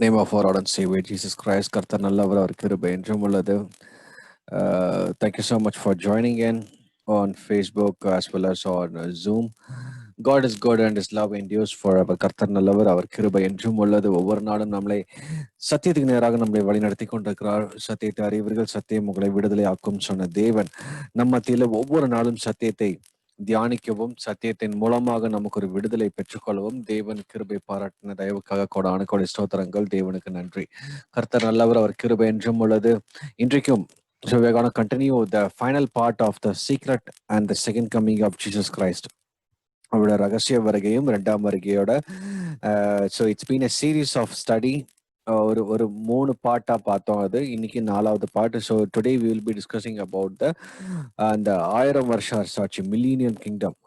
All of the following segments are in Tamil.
Name of our Lord and Savior Jesus Christ, கர்த்தர் நல்லவர், அவர் கிருபை என்றும் உள்ளது. Thank you so much for joining in on Facebook as well as on Zoom. God is good and His love endures forever. கர்த்தர் நல்லவர், அவர் கிருபை என்றும் உள்ளது. ஒவ்வொரு நாளும் நம்மளை சத்தியத்துக்கு நேராக நம்மளை வழிநடத்தி கொண்டிருக்கிறார். சத்தியத்தை அறிவீர்கள், சத்தியம் உங்களை விடுதலை ஆக்கும் சொன்ன தேவன் நம்ம மத்தியில ஒவ்வொரு நாளும் சத்தியத்தை தியானிக்கவும் சத்தியத்தின் மூலமாக நமக்கு ஒரு விடுதலை பெற்றுக்கொள்ளவும் தேவன் கிருபை பாராட்டின தயவுக்காக கோடான கோடி ஸ்தோத்திரங்கள். தேவனுக்கு நன்றி. கர்த்தர் நல்லவர், அவர் கிருபை என்றும் உள்ளது. இன்றைக்கும் so we're going to continue the final part of the secret and the second coming of Jesus Christ. அவரோட ரகசிய வருகையும் இரண்டாம் வருகையோட so it's been a series of study. ஒரு ஒரு 3 பார்ட்டா பார்த்தோம். அது இன்னைக்கு 4வது part. So today we will be discussing about அந்த 1000 வருஷ அரசாட்சி, மில்லினியம் கிங்டம்,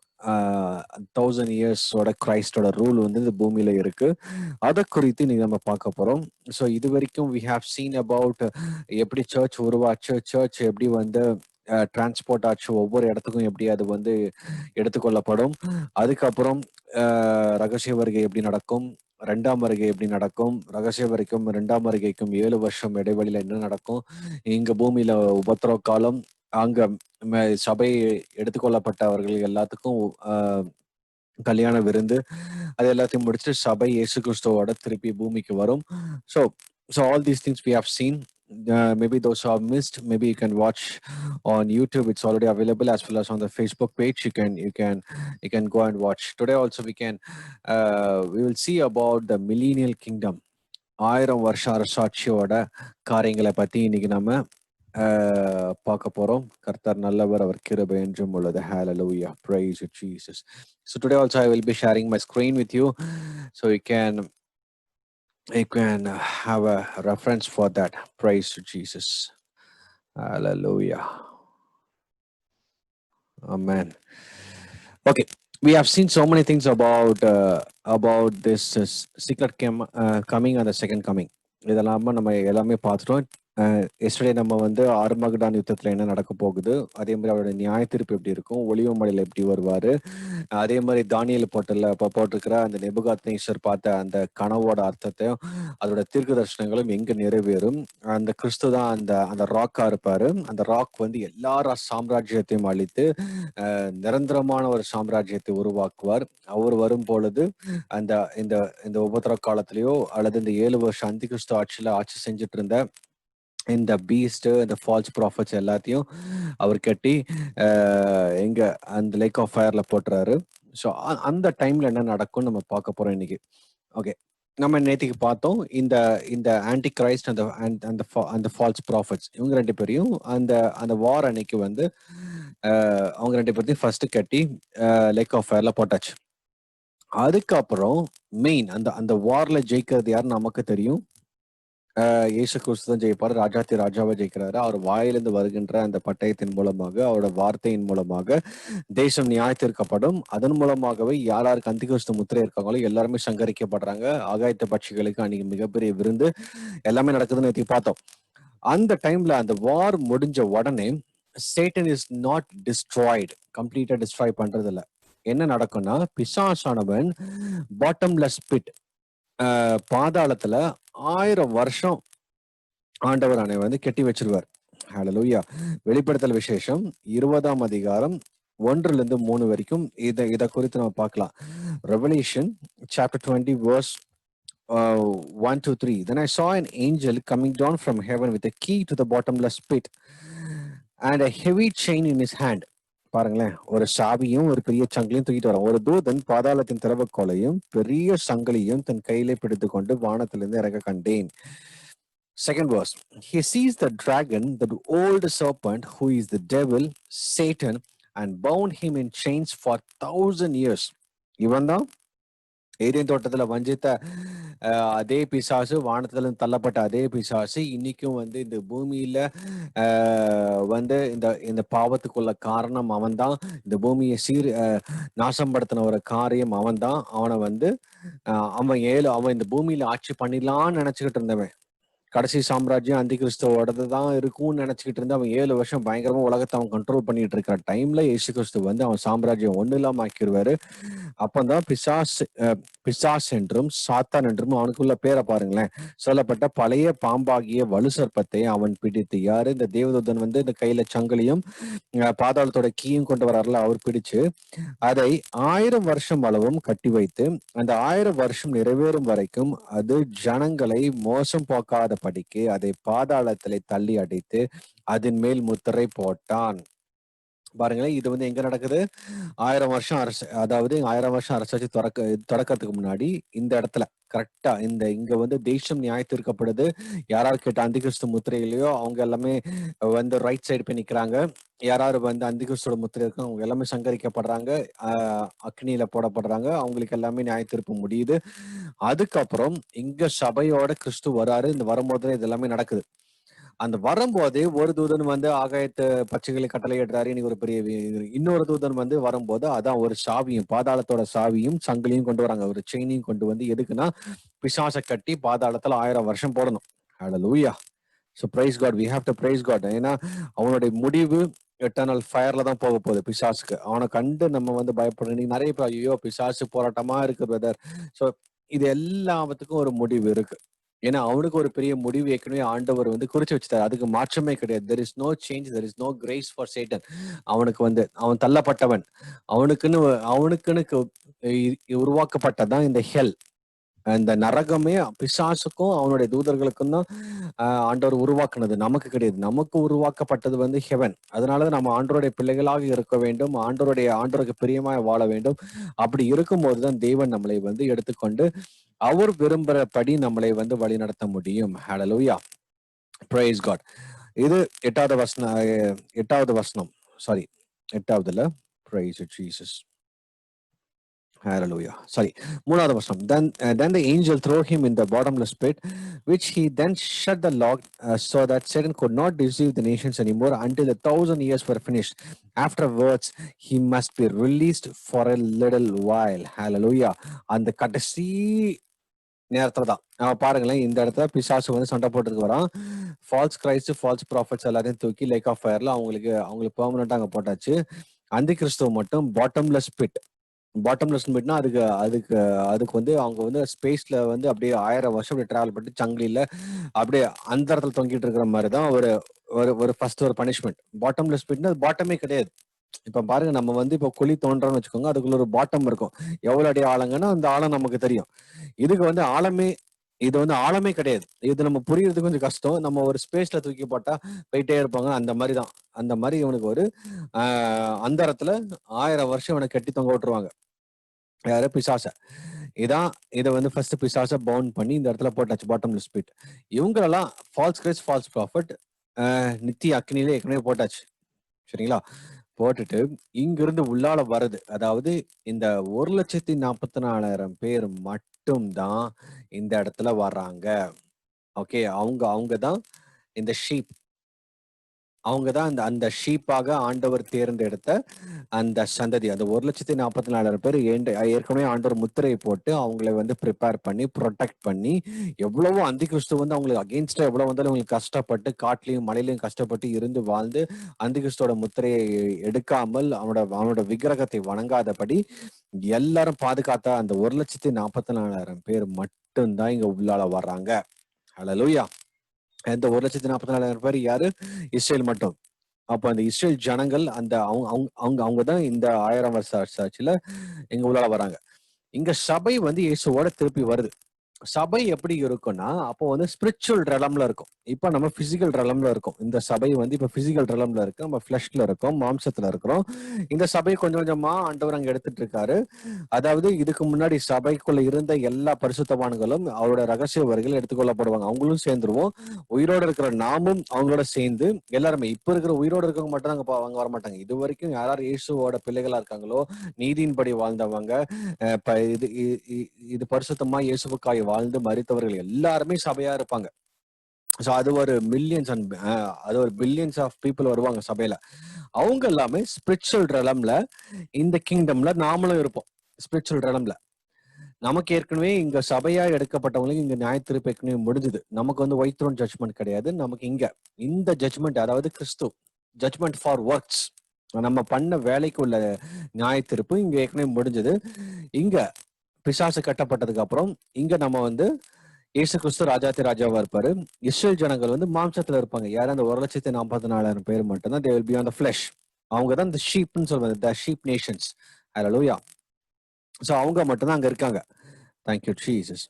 1000 இயர்ஸோட கிரைஸ்டோட ரூல் வந்து இந்த பூமியில இருக்கு. அதை குறித்து இன்னைக்கு நம்ம பார்க்க போறோம். ஸோ இது வரைக்கும் வி ஹாவ் சீன் அபவுட் எப்படி சர்ச் உருவாச்சு, சர்ச் எப்படி வந்து டிரான்ஸ்போர்ட் ஆச்சு, ஒவ்வொரு இடத்துக்கும் எப்படி அது வந்து எடுத்துக்கொள்ளப்படும், அதுக்கப்புறம் ரகசிய வருகை எப்படி நடக்கும், ரெண்டாம் வருகை எப்படி நடக்கும், ரகசிய வரைக்கும் ரெண்டாம் வருகைக்கும் 7 வருஷம் இடைவெளியில என்ன நடக்கும், இங்க பூமியில உபத்திரவ காலம், அங்க சபை எடுத்துக்கொள்ளப்பட்டவர்கள் எல்லாத்துக்கும் கல்யாண விருந்து, அது எல்லாத்தையும் முடிச்சுட்டு சபை இயேசு கிறிஸ்துவோட திருப்பி பூமிக்கு வரும். So all these things we have seen. Maybe those who have missed, maybe you can watch on YouTube. It's already available, as well as on the Facebook page. You can go and watch. Today also we will see about the millennial kingdom. 1000 வருஷ அரசாட்சியோட காரியங்களை பத்தி இன்னைக்கு நம்ம பார்க்க போறோம். கர்த்தர் நல்லவர், அவர் கிருபை என்றும் உள்ளது. Hallelujah, praise you Jesus. So today also I will be sharing my screen with you, so you can have a reference for that. Praise to Jesus. Hallelujah. Amen. Okay, we have seen so many things about this secret coming and the second coming. இதெல்லாம் நம்ம எல்லாமே பார்த்துட்டோம். எஸ்டர்டே நம்ம வந்து ஆர்மகடான் யுத்தத்துல என்ன நடக்க போகுது, அதே மாதிரி அவருடைய நியாய தீர்ப்பு எப்படி இருக்கும், ஒளிவு மலையில எப்படி வருவாரு, அதே மாதிரி தானியேல் போட்டிருக்கிற அந்த நேபுகாத்நேசர் பார்த்த அந்த கனவோட அர்த்தத்தையும் அதோட தீர்க்க தரிசனங்களும் எங்க நிறைவேறும். அந்த கிறிஸ்து தான் அந்த ராக்கா இருப்பாரு. அந்த ராக் வந்து எல்லா சாம்ராஜ்யத்தையும் அழித்து நிரந்தரமான ஒரு சாம்ராஜ்யத்தை உருவாக்குவார். அவர் வரும் பொழுது அந்த இந்த இந்த உபத்திர காலத்திலேயோ அல்லது இந்த 7 வருஷம் அந்தி கிறிஸ்து ஆட்சி செஞ்சுட்டு இருந்த இந்த பீஸ்ட், இந்த ஃபால்ஸ் ப்ராஃபட்ஸ் எல்லாத்தையும் அவர் கட்டி எங்க அந்த லேக் ஆஃப் ஃபயர்ல போட்டுறாரு. ஸோ அந்த டைம்ல என்ன நடக்கும்னு நம்ம பார்க்க போறோம் இன்னைக்கு. ஓகே, நம்ம நேற்றுக்கு பார்த்தோம் இந்த இந்த ஆன்டி கிரைஸ்ட் அந்த ஃபால்ஸ் ப்ராஃபட்ஸ், இவங்க 2 பேரையும் அந்த வார் அன்னைக்கு வந்து அவங்க 2 பேர்த்தையும் ஃபர்ஸ்ட் கட்டி லேக் ஆஃப் ஃபயர்ல போட்டாச்சு. அதுக்கப்புறம் மெயின் அந்த வார்ல ஜெயிக்கிறது யாரு நமக்கு தெரியும். இயேசு கிறிஸ்து தான் ஜெயிப்பாரு. ராஜாவை ஜெயிக்கிறாரு. அவர் வாயிலிருந்து வருகின்ற அந்த பட்டயத்தின் மூலமாக, அவரோட வார்த்தையின் மூலமாக தேசம் நியாயத்திற்கப்படும். அதன் மூலமாகவே யாருக்கு அந்தி கிறிஸ்து முத்திரை இருக்காங்களோ எல்லாருமே சங்கரிக்கப்படுறாங்க. ஆகாயத்து பட்சிகளுக்கு அன்னைக்கு மிகப்பெரிய விருந்து எல்லாமே நடக்குதுன்னு நேற்று பார்த்தோம். அந்த டைம்ல அந்த வார் முடிஞ்ச உடனே சேட்டன் இஸ் நாட் டிஸ்ட்ராய்டு, கம்ப்ளீட்டா டிஸ்ட்ராய் பண்றது இல்ல. என்ன நடக்கும்னா, பிசாசானவன் பாட்டம்லெஸ் பிட், பாதாளத்துல 1000 வருஷம் ஆண்டவர் அனை வந்து கெட்டி வச்சிருவார். ஹல்லேலூயா. வெளிப்படுத்தல் விசேஷம் 20ஆம் அதிகாரம் 1-3 வரைக்கும் இத குறித்து நம்ம பார்க்கலாம். Revelation chapter 20 verse 1 to 3. Then I saw an angel coming down from heaven with a key to the bottomless pit and a heavy chain in his hand. பாருங்களேன், ஒரு சாவியும் ஒரு பெரிய சங்கிலையும் தூக்கிட்டு வரான். ஒரு தூதன் பாதாளத்தின் திறவுகோலையும் பெரிய சங்கிலியும் தன் கையிலே பிடித்து கொண்டு வானத்திலிருந்து இறங்க கண்டேன். Second verse, he sees the dragon, the old serpent, who is the devil, Satan, and bound him in chains for 1000 years. இவன் தான் ஏதேன் தோட்டத்துல வஞ்சித்த அதே பிசாசு, வானத்துல தள்ளப்பட்ட அதே பிசாசு இன்னைக்கும் வந்து இந்த பூமியில வந்து இந்த பாவத்துக்குள்ள காரணம் அவன்தான். இந்த பூமியை நாசப்படுத்தின ஒரு காரியம் அவன்தான். அவனை வந்து அவன் இந்த பூமியில ஆட்சி பண்ணிடலான்னு நினைச்சுக்கிட்டு இருந்தவன். கடைசி சாம்ராஜ்யம் அந்தி கிறிஸ்துவோடது தான் இருக்கும்னு நினைச்சுக்கிட்டு இருந்து அவன் 7 வருஷம் பயங்கரமா உலகத்தை அவன் கண்ட்ரோல் பண்ணிட்டு இருக்கிற டைம்ல இயேசு கிறிஸ்து வந்து அவன் சாம்ராஜ்யம் ஒண்ணு இல்லாம ஆக்கிடுவாரு. அப்பதான் பிசாஸ் என்றும் சாத்தான் என்றும் அவனுக்குள்ள பேரை பாருங்களேன் சொல்லப்பட்ட பழைய பாம்பாகிய வலு சர்ப்பத்தை அவன் பிடித்து, யாரு இந்த தேவதூதன் வந்து இந்த கையில சங்கிலியும் பாதாளத்தோட கீயும் கொண்டு வராருல, அவர் பிடிச்சு அதை 1000 வருஷம் அளவும் கட்டி வைத்து அந்த 1000 வருஷம் நிறைவேறும் வரைக்கும் அது ஜனங்களை மோசம் போக்காத படிக்கு அதை பாதாளத்திலே தள்ளி அடித்து அதன் மேல் முத்திரை போட்டான். பாருங்களேன், இது வந்து எங்க நடக்குது? 1000 வருஷம் அரசு, அதாவது 1000 வருஷம் அரசாட்சி தொடக்கத்துக்கு முன்னாடி இந்த இடத்துல கரெக்டா இங்க வந்து தேசம் நியாயத்தீர்க்கப்படுது. யாராவது கேட்ட அந்திகிறிஸ்து முத்திரைகளையோ அவங்க எல்லாமே வந்து ரைட் சைடு போய் நிக்கிறாங்க. யாராவது வந்து அந்திகிறிஸ்தோட முத்திரை இருக்கும் அவங்க எல்லாமே சங்கரிக்கப்படுறாங்க, அக்னியில போடப்படுறாங்க, அவங்களுக்கு எல்லாமே நியாயத்தீர்ப்பு முடியுது. அதுக்கப்புறம் இங்க சபையோட கிறிஸ்து வராரு. இந்த வரும்போது இது எல்லாமே நடக்குது. அந்த வரும்போது ஒரு தூதன் வந்து ஆகாயத்து பட்சிகளை கட்டளையிடுறாரு, இன்னைக்கு ஒரு பெரிய இன்னொரு தூதன் வந்து வரும்போது அதான் ஒரு சாவியும் பாதாளத்தோட சாவியும் சங்கிலியும் கொண்டு வராங்க, ஒரு செயினையும் கொண்டு வந்து. எதுக்குன்னா பிசாசை கட்டி பாதாளத்துல 1000 வருஷம் போடணும். Hallelujah. So praise God, we have to praise God. ஏன்னா அவனுடைய முடிவு எட்டர்னல் ஃபயர்ல தான் போக போகுது பிசாசுக்கு. அவனை கண்டு நம்ம வந்து பயப்படுறோம். இன்னைக்கு நிறைய பேர் ஐயோ பிசாசு போராட்டமா இருக்கு பிரதர். ஸோ இது எல்லாத்துக்கும் ஒரு முடிவு இருக்கு. ஏன்னா அவனுக்கு ஒரு பெரிய முடிவு ஏற்கனவே ஆண்டவர் வந்து குறிச்சு வச்சுட்டாரு. அதுக்கு மாற்றமே கிடையாது. There is no change, there is no grace for Satan. அவனுக்கு வந்து அவன் தள்ளப்பட்டவன். அவனுக்குன்னு அவனுக்குன்னு உருவாக்கப்பட்டதான் இந்த ஹெல். இந்த நரகமே பிசாசுக்கும் அவனுடைய தூதர்களுக்கும் தான் ஆண்டவர் உருவாக்குனது, நமக்கு கிடையாது. நமக்கு உருவாக்கப்பட்டது வந்து ஹெவன். அதனால நம்ம ஆண்டவருடைய பிள்ளைகளாக இருக்க வேண்டும், ஆண்டவருக்கு பிரியமாய் வாழ வேண்டும். அப்படி இருக்கும்போதுதான் தேவன் நம்மளை வந்து எடுத்துக்கொண்டு அவர் விரும்புறபடி நம்மளை வந்து வழி நடத்த முடியும். ஹல்லேலூயா. Praise God. இது 8வது வசனம். சாரி, 8வதுல பிரைஸ் ஜீசஸ். Hallelujah. Sorry. 3வது வசனம். Then the angel threw him in the bottomless pit, which he then shut the lock, so that Satan could not deceive the nations anymore until the 1,000 years were finished. Afterwards, he must be released for a little while. Hallelujah. அந்த கடைசி நேரத்துல தான் பாருங்களேன், இந்த இடத்துல பிசாசு வந்து சண்டை போட்டுருக்கு வரான். ஃபால்ஸ் கிரைஸ்ட், ஃபால்ஸ் ப்ராஃபிட்ஸ் எல்லாத்தையும் தூக்கி லேக் ஆஃப் ஃபயர்ல அவங்களுக்கு பெர்மனண்டா அங்க போட்டாச்சு. அந்தி கிறிஸ்துவ மட்டும் பாட்டம்லெஸ் பிட். பாட்டம்லெஸ் பிட்னா அதுக்கு அதுக்கு அதுக்கு வந்து அவங்க வந்து ஸ்பேஸ்ல வந்து அப்படியே 1000 வருஷம் அப்படி டிராவல் பண்ணி சங்கிலில அப்படியே அந்த இடத்துல தொங்கிட்டு இருக்கிற மாதிரி தான் ஒரு ஒரு ஃபர்ஸ்ட் ஒரு பனிஷ்மெண்ட். பாட்டம்லெஸ் பிட்னா அது பாட்டமே கிடையாது. இப்ப பாருங்க, நம்ம வந்து இப்ப குழி தோன்றோம்னு வச்சுக்கோங்க, அதுக்குள்ள ஒரு பாட்டம் இருக்கும். எவ்வளவு அடி ஆழங்கன்னா அந்த ஆழம் நமக்கு தெரியும். இதுக்கு வந்து இது வந்து ஆழமே கிடையாது. இது நம்ம புரியறது கொஞ்சம் கஷ்டம். நம்ம ஒரு ஸ்பேஸ்ல தூக்கி போட்டா போயிட்டே இருப்பாங்க, அந்த மாதிரிதான். அந்த மாதிரி இவனுக்கு ஒரு அந்த இடத்துல 1000 வருஷம் இவனை கட்டி தொங்க விட்டுருவாங்க. யாரு? பிசாச. இதை வந்து ஃபர்ஸ்ட் பிசாச பவுண்ட் பண்ணி இந்த இடத்துல போட்டாச்சு, பாட்டம்லெஸ் பிட். இவங்களெல்லாம் ஃபால்ஸ் கிரைஸ்ட், ஃபால்ஸ் ப்ராஃபிட், நித்திய அக்னியில ஏற்கனவே போட்டாச்சு. சரிங்களா? போட்டுட்டு இங்கிருந்து உள்ளால வருது. அதாவது இந்த 1,40,40,000 பேர் மட்டும்தான் இந்த இடத்துல வர்றாங்க. ஓகே, அவங்கதான் இந்த ஷீப். அவங்கதான் அந்த ஷீப்பாக ஆண்டவர் தேர்ந்தெடுத்த அந்த சந்ததி. அந்த 1,40,40,000 பேர் ஏற்கனவே ஆண்டவர் முத்திரையை போட்டு அவங்களை வந்து ப்ரிப்பேர் பண்ணி ப்ரொடெக்ட் பண்ணி, எவ்வளவோ அந்தி கிறிஸ்து வந்து அவங்களுக்கு அகெயின்ஸ்டா எவ்வளவு வந்தாலும் அவங்களுக்கு கஷ்டப்பட்டு காட்டிலையும் மலையிலையும் கஷ்டப்பட்டு இருந்து வாழ்ந்து அந்தி கிறிஸ்துவோட முத்திரையை எடுக்காமல் அவனோட விக்கிரகத்தை வணங்காதபடி எல்லாரும் பாதுகாத்த அந்த 1,40,40,000 பேர் மட்டும்தான் இங்க உள்ளால வர்றாங்க. ஹல்லேலூயா. இந்த 1,40,40,000 பேர் யாரு? இஸ்ரேல் மட்டும். அப்ப அந்த இஸ்ரேல் ஜனங்கள் அந்த அவங்கதான் இந்த 1000 வருஷ அரசாட்சியில இங்க உள்ளால வராங்க. இங்க சபை வந்து இயேசுவோட திருப்பி வருது. சபை எப்படி இருக்கும்னா, அப்போ வந்து ஸ்பிரிச்சுவல் ரெலம்ல இருக்கும். இப்ப நம்ம பிசிக்கல் ரெலம்ல இருக்கோம். இந்த சபை வந்து இப்ப பிசிக்கல் ரெலம்ல இருக்கு. நம்ம பிளஷ்ல இருக்கோம், மாம்சத்துல இருக்கிறோம். இந்த சபை கொஞ்சம் கொஞ்சமா ஆண்டவர் அங்க எடுத்துட்டு இருக்காரு. அதாவது இதுக்கு முன்னாடி சபைக்குள்ள இருந்த எல்லா பரிசுத்தவான்களும் அவரோட ரகசிய வருகையில் எடுத்துக்கொள்ளப்படுவாங்க. அவங்களும் சேர்ந்துருவோம். உயிரோடு இருக்கிற நாமும் அவங்களோட சேர்ந்து எல்லாருமே, இப்ப இருக்கிற உயிரோடு இருக்கவங்க மட்டும் அங்க வர மாட்டாங்க. இது வரைக்கும் யாராரு இயேசுவோட பிள்ளைகளா இருக்காங்களோ, நீதியின்படி வாழ்ந்தவங்க, இது பரிசுத்தமா இயேசுவுக்காய் வாழ்ந்து மரித்தவர்கள் எல்லாருமே சபையா இருப்பாங்க. சோ அது ஒரு பில்லியன்ஸ் ஆஃப் பீப்புள் வருவாங்க சபையில. அவங்க எல்லாமே ஸ்பிரிச்சுவல் ரெலம்ல, இந்த கிங்டம்ல நாமளும் இருப்போம் ஸ்பிரிச்சுவல் ரெலம்ல. நமக்கு ஏற்கனவே இங்க சபையா எடுக்கப்பட்டவங்களுக்கு இங்க நியாய தீர்ப்பு ஏற்கனவே முடிஞ்சது. நமக்கு வந்து ஒயிட் த்ரோன் ஜட்ஜ்மெண்ட் கிடையாது. நமக்கு இங்க இந்த ஜட்ஜ்மெண்ட், அதாவது கிறிஸ்து ஜட்ஜ்மெண்ட் ஃபார் ஒர்க்ஸ், நம்ம பண்ண வேலைக்கு உள்ள நியாய தீர்ப்பு இங்க ஏற்கனவே முடிஞ்சது. இங்க பிசாசு கட்டப்பட்டதுக்கு அப்புறம் இங்க நம்ம வந்து இயேசு கிறிஸ்து ராஜாத்தி ராஜாவா இருப்பாரு. இஸ்ரேல் ஜனங்கள் வந்து மாம்சத்துல இருப்பாங்க. யாரும் அந்த 1,44,000 பேர் மட்டும்தான் they will be on the flesh. அவங்க தான் இந்த ஷீப்னு சொல்வது, the sheep nations. Hallelujah. So அவங்க மட்டும்தான் அங்க இருக்காங்க. Thank you Jesus.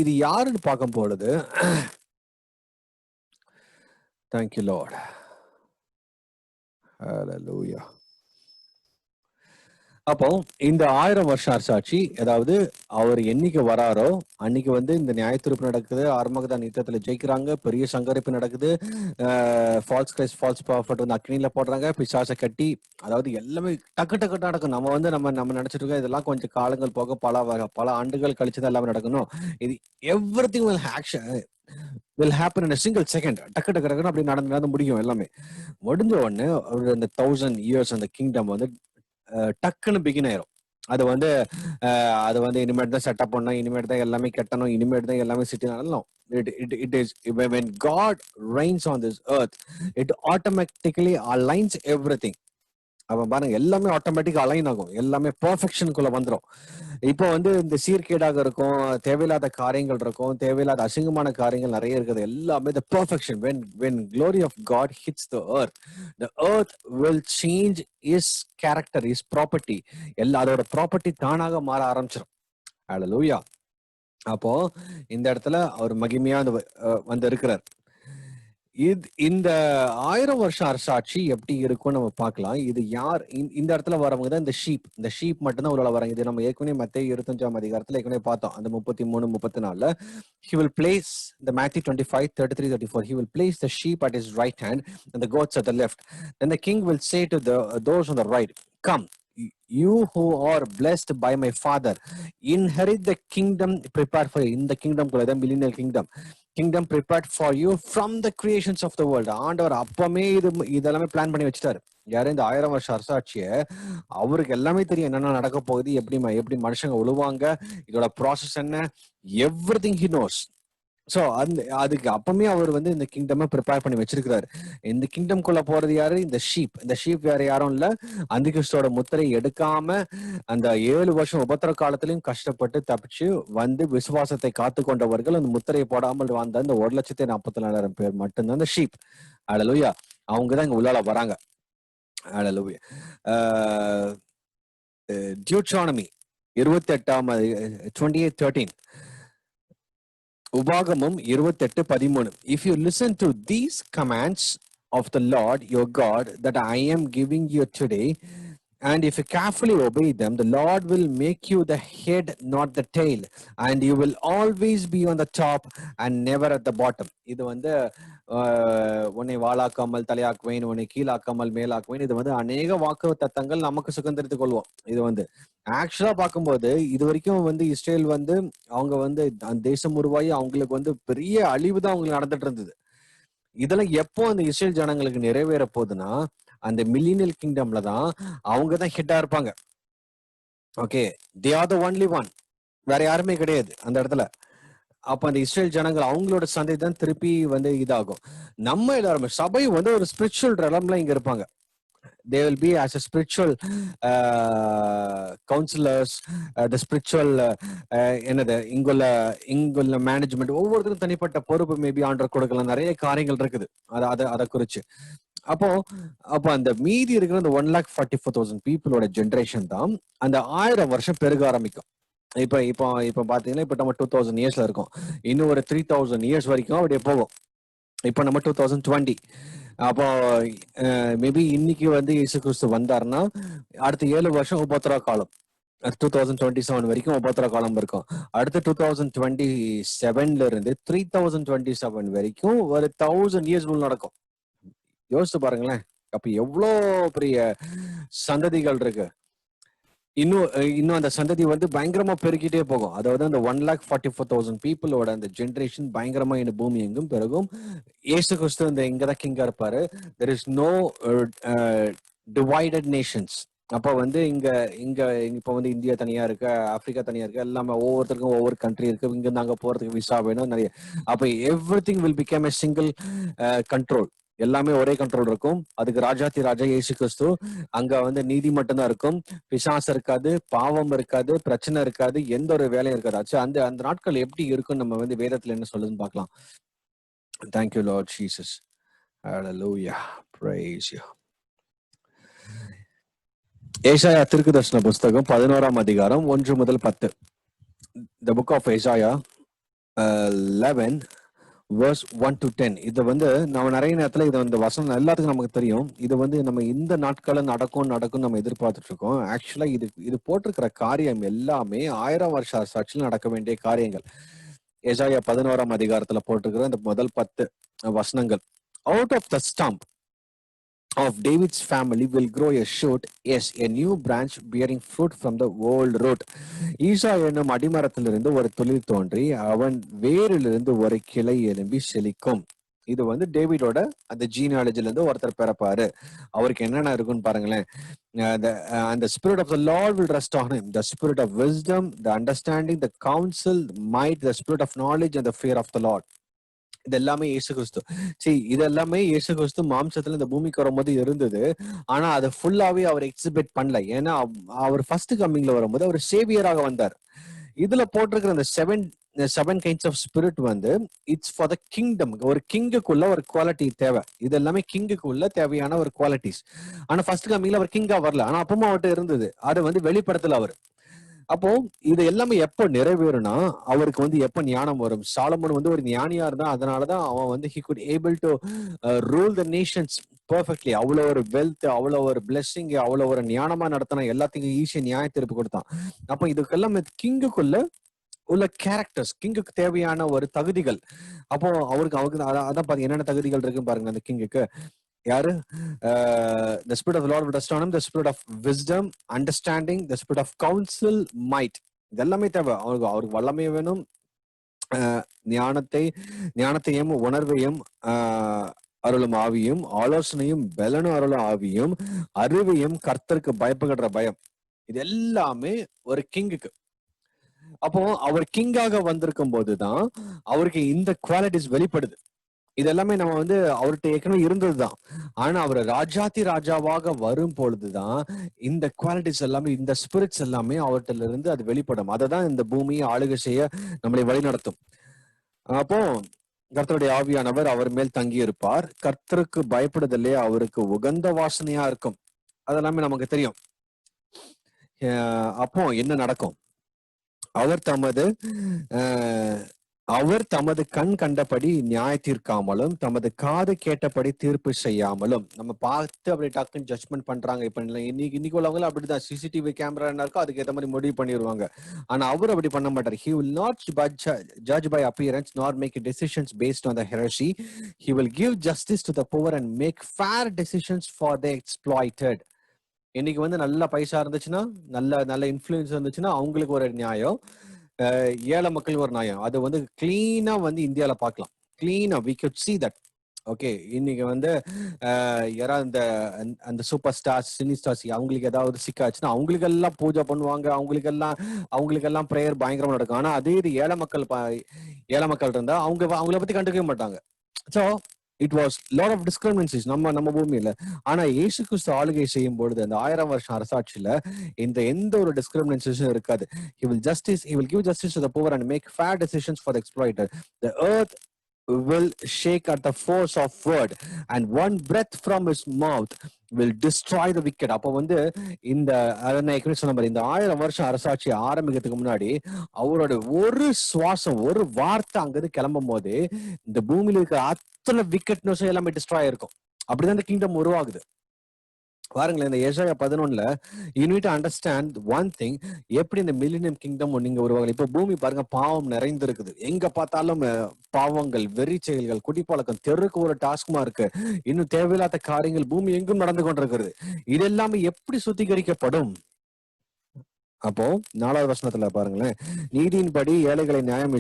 இது யாருன்னு பார்க்கும் பொழுது, தேங்க்யூ லார்ட், ஹல்லேலூயா. அப்போ இந்த 1000 வருஷம் அரசாட்சி, அதாவது அவர் என்னைக்கு வராரோ அன்னைக்கு வந்து இந்த நியாயத்தீர்ப்பு நடக்குது. ஆர்மகதான் யுத்தத்துல ஜெயிக்கிறாங்க, பெரிய சங்கரிப்பு நடக்குது, ஃபால்ஸ் கிரைஸ்ட் ஃபால்ஸ் ப்ராஃபட் வந்து அக்னியில போடுறாங்க, பிசாசை கட்டி, அதாவது எல்லாமே டக்கு டக்கு நடக்கும். நம்ம வந்து நம்ம நினைச்சிட்டு இருக்கோம் இதெல்லாம் கொஞ்சம் காலங்கள் போக பல ஆண்டுகள் கழிச்சுதான் எல்லாமே நடக்கணும். இது everything will happen in a single second. டக்கு டக்கு டக்குன்னு அப்படி நடந்து முடியும். எல்லாமே முடிஞ்ச உடனே அந்த 1000 years அந்த கிங்டம் வந்து டக்குன்னு பிகின் ஆயிரும். அது வந்து இனிமேட் தான் செட்டப் பண்ணணும், இனிமேட் தான் எல்லாமே கட்டணும், இனிமேட் தான் எல்லாமே சிட்டி நடணும். It is when God reigns on this earth, it automatically aligns everything. அவன் பாருங்க எல்லாமே ஆட்டோமேட்டிக்கா அலைன் ஆகும், எல்லாமே பெர்ஃபெக்ஷனுக்குள்ள வந்துடும். இப்போ வந்து இந்த சீர்கேடாக இருக்கும், தேவையில்லாத காரியங்கள் இருக்கும், தேவையில்லாத அசிங்கமான காரியங்கள் நிறைய இருக்குது. எல்லாமே the perfection. When glory of God hits the earth will change his character, his property. அதோட ப்ராப்பர்ட்டி தானாக மாற ஆரம்பிச்சிடும். ஹல்லேலூயா. அப்போ இந்த இடத்துல அவர் மகிமையா வந்து இருக்கிறார். இந்த 1000 வருஷம் அரசாட்சி எப்படி இருக்கும்னு நம்ம பார்க்கலாம். இது யார் இந்த இடத்துல வரவங்க தான் இந்த ஷீப் மட்டும்தான் உள்ள வராங்க. இது நம்ம ஏற்கனவே மத்தேயு 25ஆம் அதிகாரத்துல ஏற்கனவே பார்த்தோம். அந்த 33, 34 he will place the Matthew 25, 33, 34 he will place the sheep at his right hand and the goats at the left. Then the king will say to those on the right, come, you who are blessed by my father, inherit the kingdom prepared for you. In the kingdom called the millennial kingdom prepared for you from the creations of the world. ஆண்டவர் அப்பமே இதெல்லாமே பிளான் பண்ணி வச்சுட்டாரு. யாரும் இந்த 1000 வருஷம் அரசாட்சிய அவருக்கு எல்லாமே தெரியும், என்னென்ன நடக்க போகுது, எப்படி மனுஷங்க உழுவாங்க, இதோட ப்ராசஸ் என்ன, எவ்ரிதிங் ஹி நோஸ். சோ அதுக்கு அப்பமே அவர் வந்து இந்த கிங்டம் ப்ரிப்பேர் பண்ணி வச்சிருக்கிறாரு. இந்த கிங்டம்குள்ள போறது யாரு? இந்த ஷீப் வேற யாரும் இல்ல, அந்த கிறிஸ்துவோட முத்திரை எடுக்காம அந்த 7 வருஷம் உபத்திர காலத்திலையும் கஷ்டப்பட்டு தப்பிச்சு வந்து விசுவாசத்தை காத்து கொண்டவர்கள், அந்த முத்திரையை போடாமல் வாழ்ந்த அந்த 1,44,000 பேர் மட்டும்தான் அந்த ஷீப். ஹல்லேலூயா. அவங்கதான் இங்க உள்ளால வராங்க. ஹல்லேலூயா. டியூட்ரானமி 28:13 உபாகமம் 28:13 if you listen to these commands of the Lord your God that I am giving you today, and if you carefully obey them, the Lord will make you the head, not the tail, and you will always be on the top and never at the bottom. இது வந்து உன்னை வாளாக்காமல் தலையாக்குவேன், உன்னை கீழாக்காமல் மேலாக்குவேன். இது வந்து அநேக வாக்கு தத்தங்கள் நமக்கு சுதந்திரத்துக் கொள்வோம். இது வந்து ஆக்சுவலா பார்க்கும்போது இது வரைக்கும் வந்து இஸ்ரேல் வந்து அவங்க வந்து தேசம் உருவாகி அவங்களுக்கு வந்து பெரிய அழிவு தான் அவங்களுக்கு நடந்துட்டு இருந்தது. இதெல்லாம் எப்போ அந்த இஸ்ரேல் ஜனங்களுக்கு நிறைவேற போகுதுன்னா, அந்த மில்லினியல் கிங்டம்ல தான் அவங்க தான் ஹெட்டா இருப்பாங்க. Okay, they are the only one, வேற யாருமே கிடையாது அந்த இடத்துல. அப்ப அந்த இஸ்ரேல் ஜனங்கள் அவங்களோட சந்தை தான் திருப்பி வந்து இதாகும். நம்ம எல்லாருமே சபை வந்து ஒரு ஸ்பிரிச்சுவல் ரெலம்ல இங்க இருப்பாங்க. they will be as a spiritual counselors, the spiritual என்னது இங்குள்ள மேனேஜ்மெண்ட், ஒவ்வொருத்தரும் தனிப்பட்ட பொறுப்பு மேபி ஆண்டர் கொடுக்கலாம், நிறைய காரியங்கள் இருக்குது அதை குறிச்சு. அப்போ அந்த மீதி இருக்கிற அந்த 1,44,000 பீப்புளோட ஜென்ரேஷன் தான் அந்த 1000 வருஷம் பெருக ஆரம்பிக்கும். இப்ப பாத்தீங்கன்னா இப்ப நம்ம 2000 இயர்ஸ்ல இருக்கோம். இன்னும் ஒரு 3000 இயர்ஸ் வரைக்கும் அப்படியே போகும். இப்ப நம்ம 2020. அப்போ மேபி இன்னைக்கு வந்து இயேசு கிறிஸ்து வந்தாருன்னா அடுத்த 7 வருஷம் உபத்திரவ காலம், 2027 வரைக்கும் உபத்திரவ காலம் இருக்கும். அடுத்த 2027ல இருந்து 3027 வரைக்கும் ஒரு 1000 இயர்ஸ் நடக்கும். யோசிச்சு பாருங்களேன், அப்ப எவ்வளோ பெரிய சந்ததிகள் இருக்கு. இன்னும் அந்த சந்ததி வந்து பயங்கரமா பெருக்கிட்டே போகும். அதாவது அந்த 1,44,000 பீப்புளோட அந்த ஜென்ரேஷன் பயங்கரமா இந்த பூமி எங்கும் பெருகும். இயேசு கிறிஸ்து இந்த இங்கதான் கிங்கா இருப்பாரு. there is no divided nations. அப்ப வந்து இங்க இங்க இப்ப வந்து இந்தியா தனியா இருக்கு, ஆப்பிரிக்கா தனியா இருக்கு, எல்லாமே ஒவ்வொருத்தருக்கும் ஒவ்வொரு கண்ட்ரி இருக்கு, இங்க இருந்து அங்க போறதுக்கு விசா வேணும் நிறைய. அப்ப every thing will become a single control. எல்லாமே ஒரே கண்ட்ரோல் இருக்கும். அதுக்கு ராஜாதி ராஜா இயேசு கிறிஸ்து. அங்க வந்து நீதி மட்டும்தான் இருக்கும், பிசாசு இருக்காது, பாவம் இருக்காது, பிரச்சனை இருக்காது, எந்த ஒரு வேலையும் இருக்காது. ஆச்சு அந்த அந்த நாட்கள் எப்படி இருக்கும் நம்ம வந்து வேதத்துல என்ன சொல்லுதுன்னு பார்க்கலாம். Thank you Lord Jesus. Hallelujah, praise you. ஏசாயா தீர்க்கதரிசன புஸ்தகம் 11ஆம் அதிகாரம் 1 முதல் 10. The book of Isaiah 11 verse 1 to 10. இது வந்து நம்ம நிறைய நேரத்துல இது வந்து வசனம் எல்லாத்துக்கும் நமக்கு தெரியும். இது வந்து நம்ம இந்த நாட்கள நடக்கும் நம்ம எதிர்பார்த்துட்டு இருக்கோம். ஆக்சுவலா இது போட்டிருக்கிற காரியம் எல்லாமே 1000 வருஷ சாட்சியில் நடக்க வேண்டிய காரியங்கள். ஏசாயா 11ஆம் அதிகாரத்துல போட்டிருக்கிற இந்த முதல் 10 வசனங்கள். Out of the stump of David's family will grow a shoot, yes, a new branch bearing fruit from the old root. ஈசா என்னும் அடிமரத்திலிருந்து ஒரு துளிர் தோன்றி அவன் வேரிலிருந்து ஒரு கிளை எழும்பி செழிக்கும். இது வந்து டேவிடோட அந்த ஜீனியாலஜில இருந்து ஒருத்தர் பிறப்பாரு. அவருக்கு என்னென்ன இருக்குன்னு பாருங்களேன். And the spirit of the Lord will rest on him, the spirit of wisdom, the understanding, the counsel, the might, the spirit of knowledge and the fear of the Lord. இது எல்லாமே இயேசு கிறிஸ்து. சரி, இது எல்லாமே இயேசு கிறிஸ்து மாம்சத்துல இந்த பூமிக்கு வரும்போது இருந்தது. ஆனா அதை ஃபுல்லாவே அவர் எக்ஸிபிட் பண்ணல. ஏன்னா அவர் ஃபர்ஸ்ட் கம்மிங்ல வரும்போது அவர் சேவியராக வந்தார். இதுல போட்டிருக்கிற அந்த செவன் கைண்ட்ஸ் ஆஃப் ஸ்பிரிட் வந்து இட்ஸ் ஃபார் த கிங்டம். ஒரு கிங்குக்குள்ள ஒரு குவாலிட்டி தேவை. இது எல்லாமே கிங்குக்குள்ள தேவையான ஒரு குவாலிட்டிஸ். ஆனா ஃபர்ஸ்ட் கம்மிங்ல அவர் கிங்கா வரல, ஆனா அப்பமா அவர்கிட்ட இருந்தது. அது வந்து வெளிப்படத்துல அவர். அப்போ இது எல்லாமே எப்போ நிறைவேறும்னா அவருக்கு வந்து எப்ப ஞானம் வரும். சாலமோன் வந்து ஒரு ஞானியா இருந்தா, அதனாலதான் அவன் வந்து he could able to rule the nations perfectly. அவ்வளவு ஒரு வெல்த், அவ்வளவு ஒரு பிளெஸிங், அவ்வளவு ஒரு ஞானமா நடத்தினா, எல்லாத்துக்கும் ஈஸியா நியாய தீர்ப்பு கொடுத்தான். அப்போ இதுக்கெல்லாம் கிங்குக்குள்ள உள்ள கேரக்டர்ஸ், கிங்குக்கு தேவையான ஒரு தகுதிகள். அப்போ அவருக்கு அதான் பாருங்க என்னென்ன தகுதிகள் இருக்குன்னு பாருங்க அந்த கிங்குக்கு. யாரு? The spirit of the Lord will rest on him, the spirit of wisdom, understanding, the spirit of counsel, might. இதெல்லாமே தேவை அவருக்கு வல்லமை வேணும். ஞானத்தையும் உணர்வையும் அருளும் ஆவியும், ஆலோசனையும் பலனும் அருளும் ஆவியும், அறிவையும், கர்த்தருக்கு பயப்படுற பயம். இது எல்லாமே ஒரு கிங்குக்கு. அப்போ அவர் கிங்காக வந்திருக்கும் போதுதான் அவருக்கு இந்த குவாலிட்டிஸ் வெளிப்படுது. இதெல்லாமே நம்ம வந்து அவர்கிட்ட ஏற்கனவே இருந்ததுதான். ஆனா அவர் ராஜாதி ராஜாவாக வரும் பொழுதுதான் இந்த குவாலிட்டிஸ் எல்லாமே, இந்த ஸ்பிரிட்ஸ் எல்லாமே அவர்கிட்ட இருந்து அது வெளிப்படும். அதை தான் இந்த பூமியை ஆளுகை செய்ய நம்மளை வழிநடத்தும். அப்போ கர்த்தருடைய ஆவியானவர் அவர் மேல் தங்கி இருப்பார். கர்த்தருக்கு பயப்படுதலே அவருக்கு உகந்த வாசனையா இருக்கும். அதெல்லாமே நமக்கு தெரியும். அப்போ என்ன நடக்கும்? அவர் தமது கண் கண்டபடி நியாய தீர்க்காமலும், தமது காது கேட்டபடி தீர்ப்பு செய்யாமலும். நம்ம பார்த்து அப்படி டக்குன்னு ஜட்ஜ்மெண்ட் பண்றாங்க. இப்ப இன்னைக்கு உள்ளவங்களும் அப்படிதான். சிசிடிவி கேமரா என்ன இருக்கோ அதுக்கு ஏற்ற மாதிரி முடிவு பண்ணிடுவாங்க. ஆனா அவர் அப்படி பண்ண மாட்டார். He will not judge by appearance nor make decisions based on the heresy. He will give justice to the poor and make fair decisions for the exploited. இன்னைக்கு வந்து நல்ல பைசா இருந்துச்சுன்னா, நல்ல இன்ஃபுளுன்ஸ் இருந்துச்சுன்னா அவங்களுக்கு ஒரு நியாயம், ஏழை மக்களுக்கு ஒரு நியாயம். அது வந்து கிளீனா வந்து இந்தியால பார்க்கலாம். கிளீனா we could see that. Okay, இன்னைக்கு வந்து யாராவது அந்த சூப்பர் ஸ்டார்ஸ், சினி ஸ்டார்ஸ் அவங்களுக்கு ஏதாவது சிக்காச்சுன்னா அவங்களுக்கு எல்லாம் பூஜை பண்ணுவாங்க, அவங்களுக்கு எல்லாம் பிரேயர் பயங்கரமா நடக்கும். ஆனா அதே இது ஏழை மக்கள் இருந்தா அவங்கள பத்தி கண்டுக்கவே மாட்டாங்க. So it was lot of discriminations நம்ம பூமியில. ஆனா இயேசு கிறிஸ்து ஆளுகை செய்யும் பொழுது அந்த 1000 வருஷம் அரசாட்சியில எந்த ஒரு டிஸ்கிரிமினன்சிஸும் இருக்காது. He will give justice to the poor and make fair decisions for the exploited. The earth will shake at the force of word and one breath from his mouth will destroy the wicked. அப்ப வந்து இந்த சொன்ன மாதிரி இந்த 1000 வருஷம் அரசாட்சி ஆரம்பிக்கிறதுக்கு முன்னாடி அவரோட ஒரு சுவாசம், ஒரு வார்த்தை அங்கிருந்து கிளம்பும் போது இந்த பூமியில இருக்கிற அத்தனை விக்கெட்னஸும் எல்லாமே டிஸ்ட்ராய் இருக்கும். அப்படிதான் இந்த கிங்டம் உருவாகுது. பாருங்களேன், இந்த ஏசாயா 11ல you need to understand one thing. எப்படி இந்த மில்லினியம் கிங்டம் நீங்க உருவாங்க. இப்ப பூமி பாருங்க, பாவம் நிறைந்திருக்குது. எங்க பார்த்தாலும் பாவங்கள், வெறி செயல்கள், குடிப்பழக்கம், தெருக்கு ஒரு டாஸ்க்மா இருக்கு. இன்னும் தேவையில்லாத காரியங்கள் பூமி எங்கும் நடந்து கொண்டிருக்கிறது. இது எல்லாமே எப்படி சுத்திகரிக்கப்படும்? அப்போ 4வது வசனத்துல பாருங்களேன், நீதியின்படி ஏழைகளை நியாயம்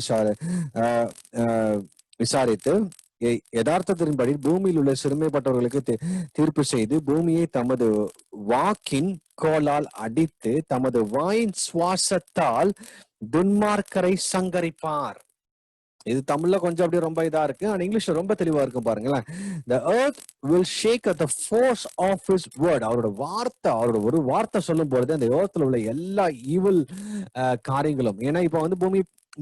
விசாரித்து யதார்த்தத்தின்படி பூமியில் உள்ள சிறுமைப்பட்டவர்களுக்கு தீர்ப்பு செய்து பூமியை தமது வாக்கின் கோலால் அடித்து தமது வாயின் சுவாசத்தால் துன்மார்க்கரை சங்கரிப்பார். இது தமிழ்ல கொஞ்சம் அப்படியே ரொம்ப இதா இருக்கு, ஆனா இங்கிலீஷ்ல ரொம்ப தெளிவா இருக்கும் பாருங்களேன். The earth will shake at the force of his word. அவரோட வார்த்தை, அவரோட ஒரு வார்த்தை சொல்லும் பொழுது அந்த earthல உள்ள எல்லா ஈவில் காரியங்களும், ஏன்னா இப்ப வந்து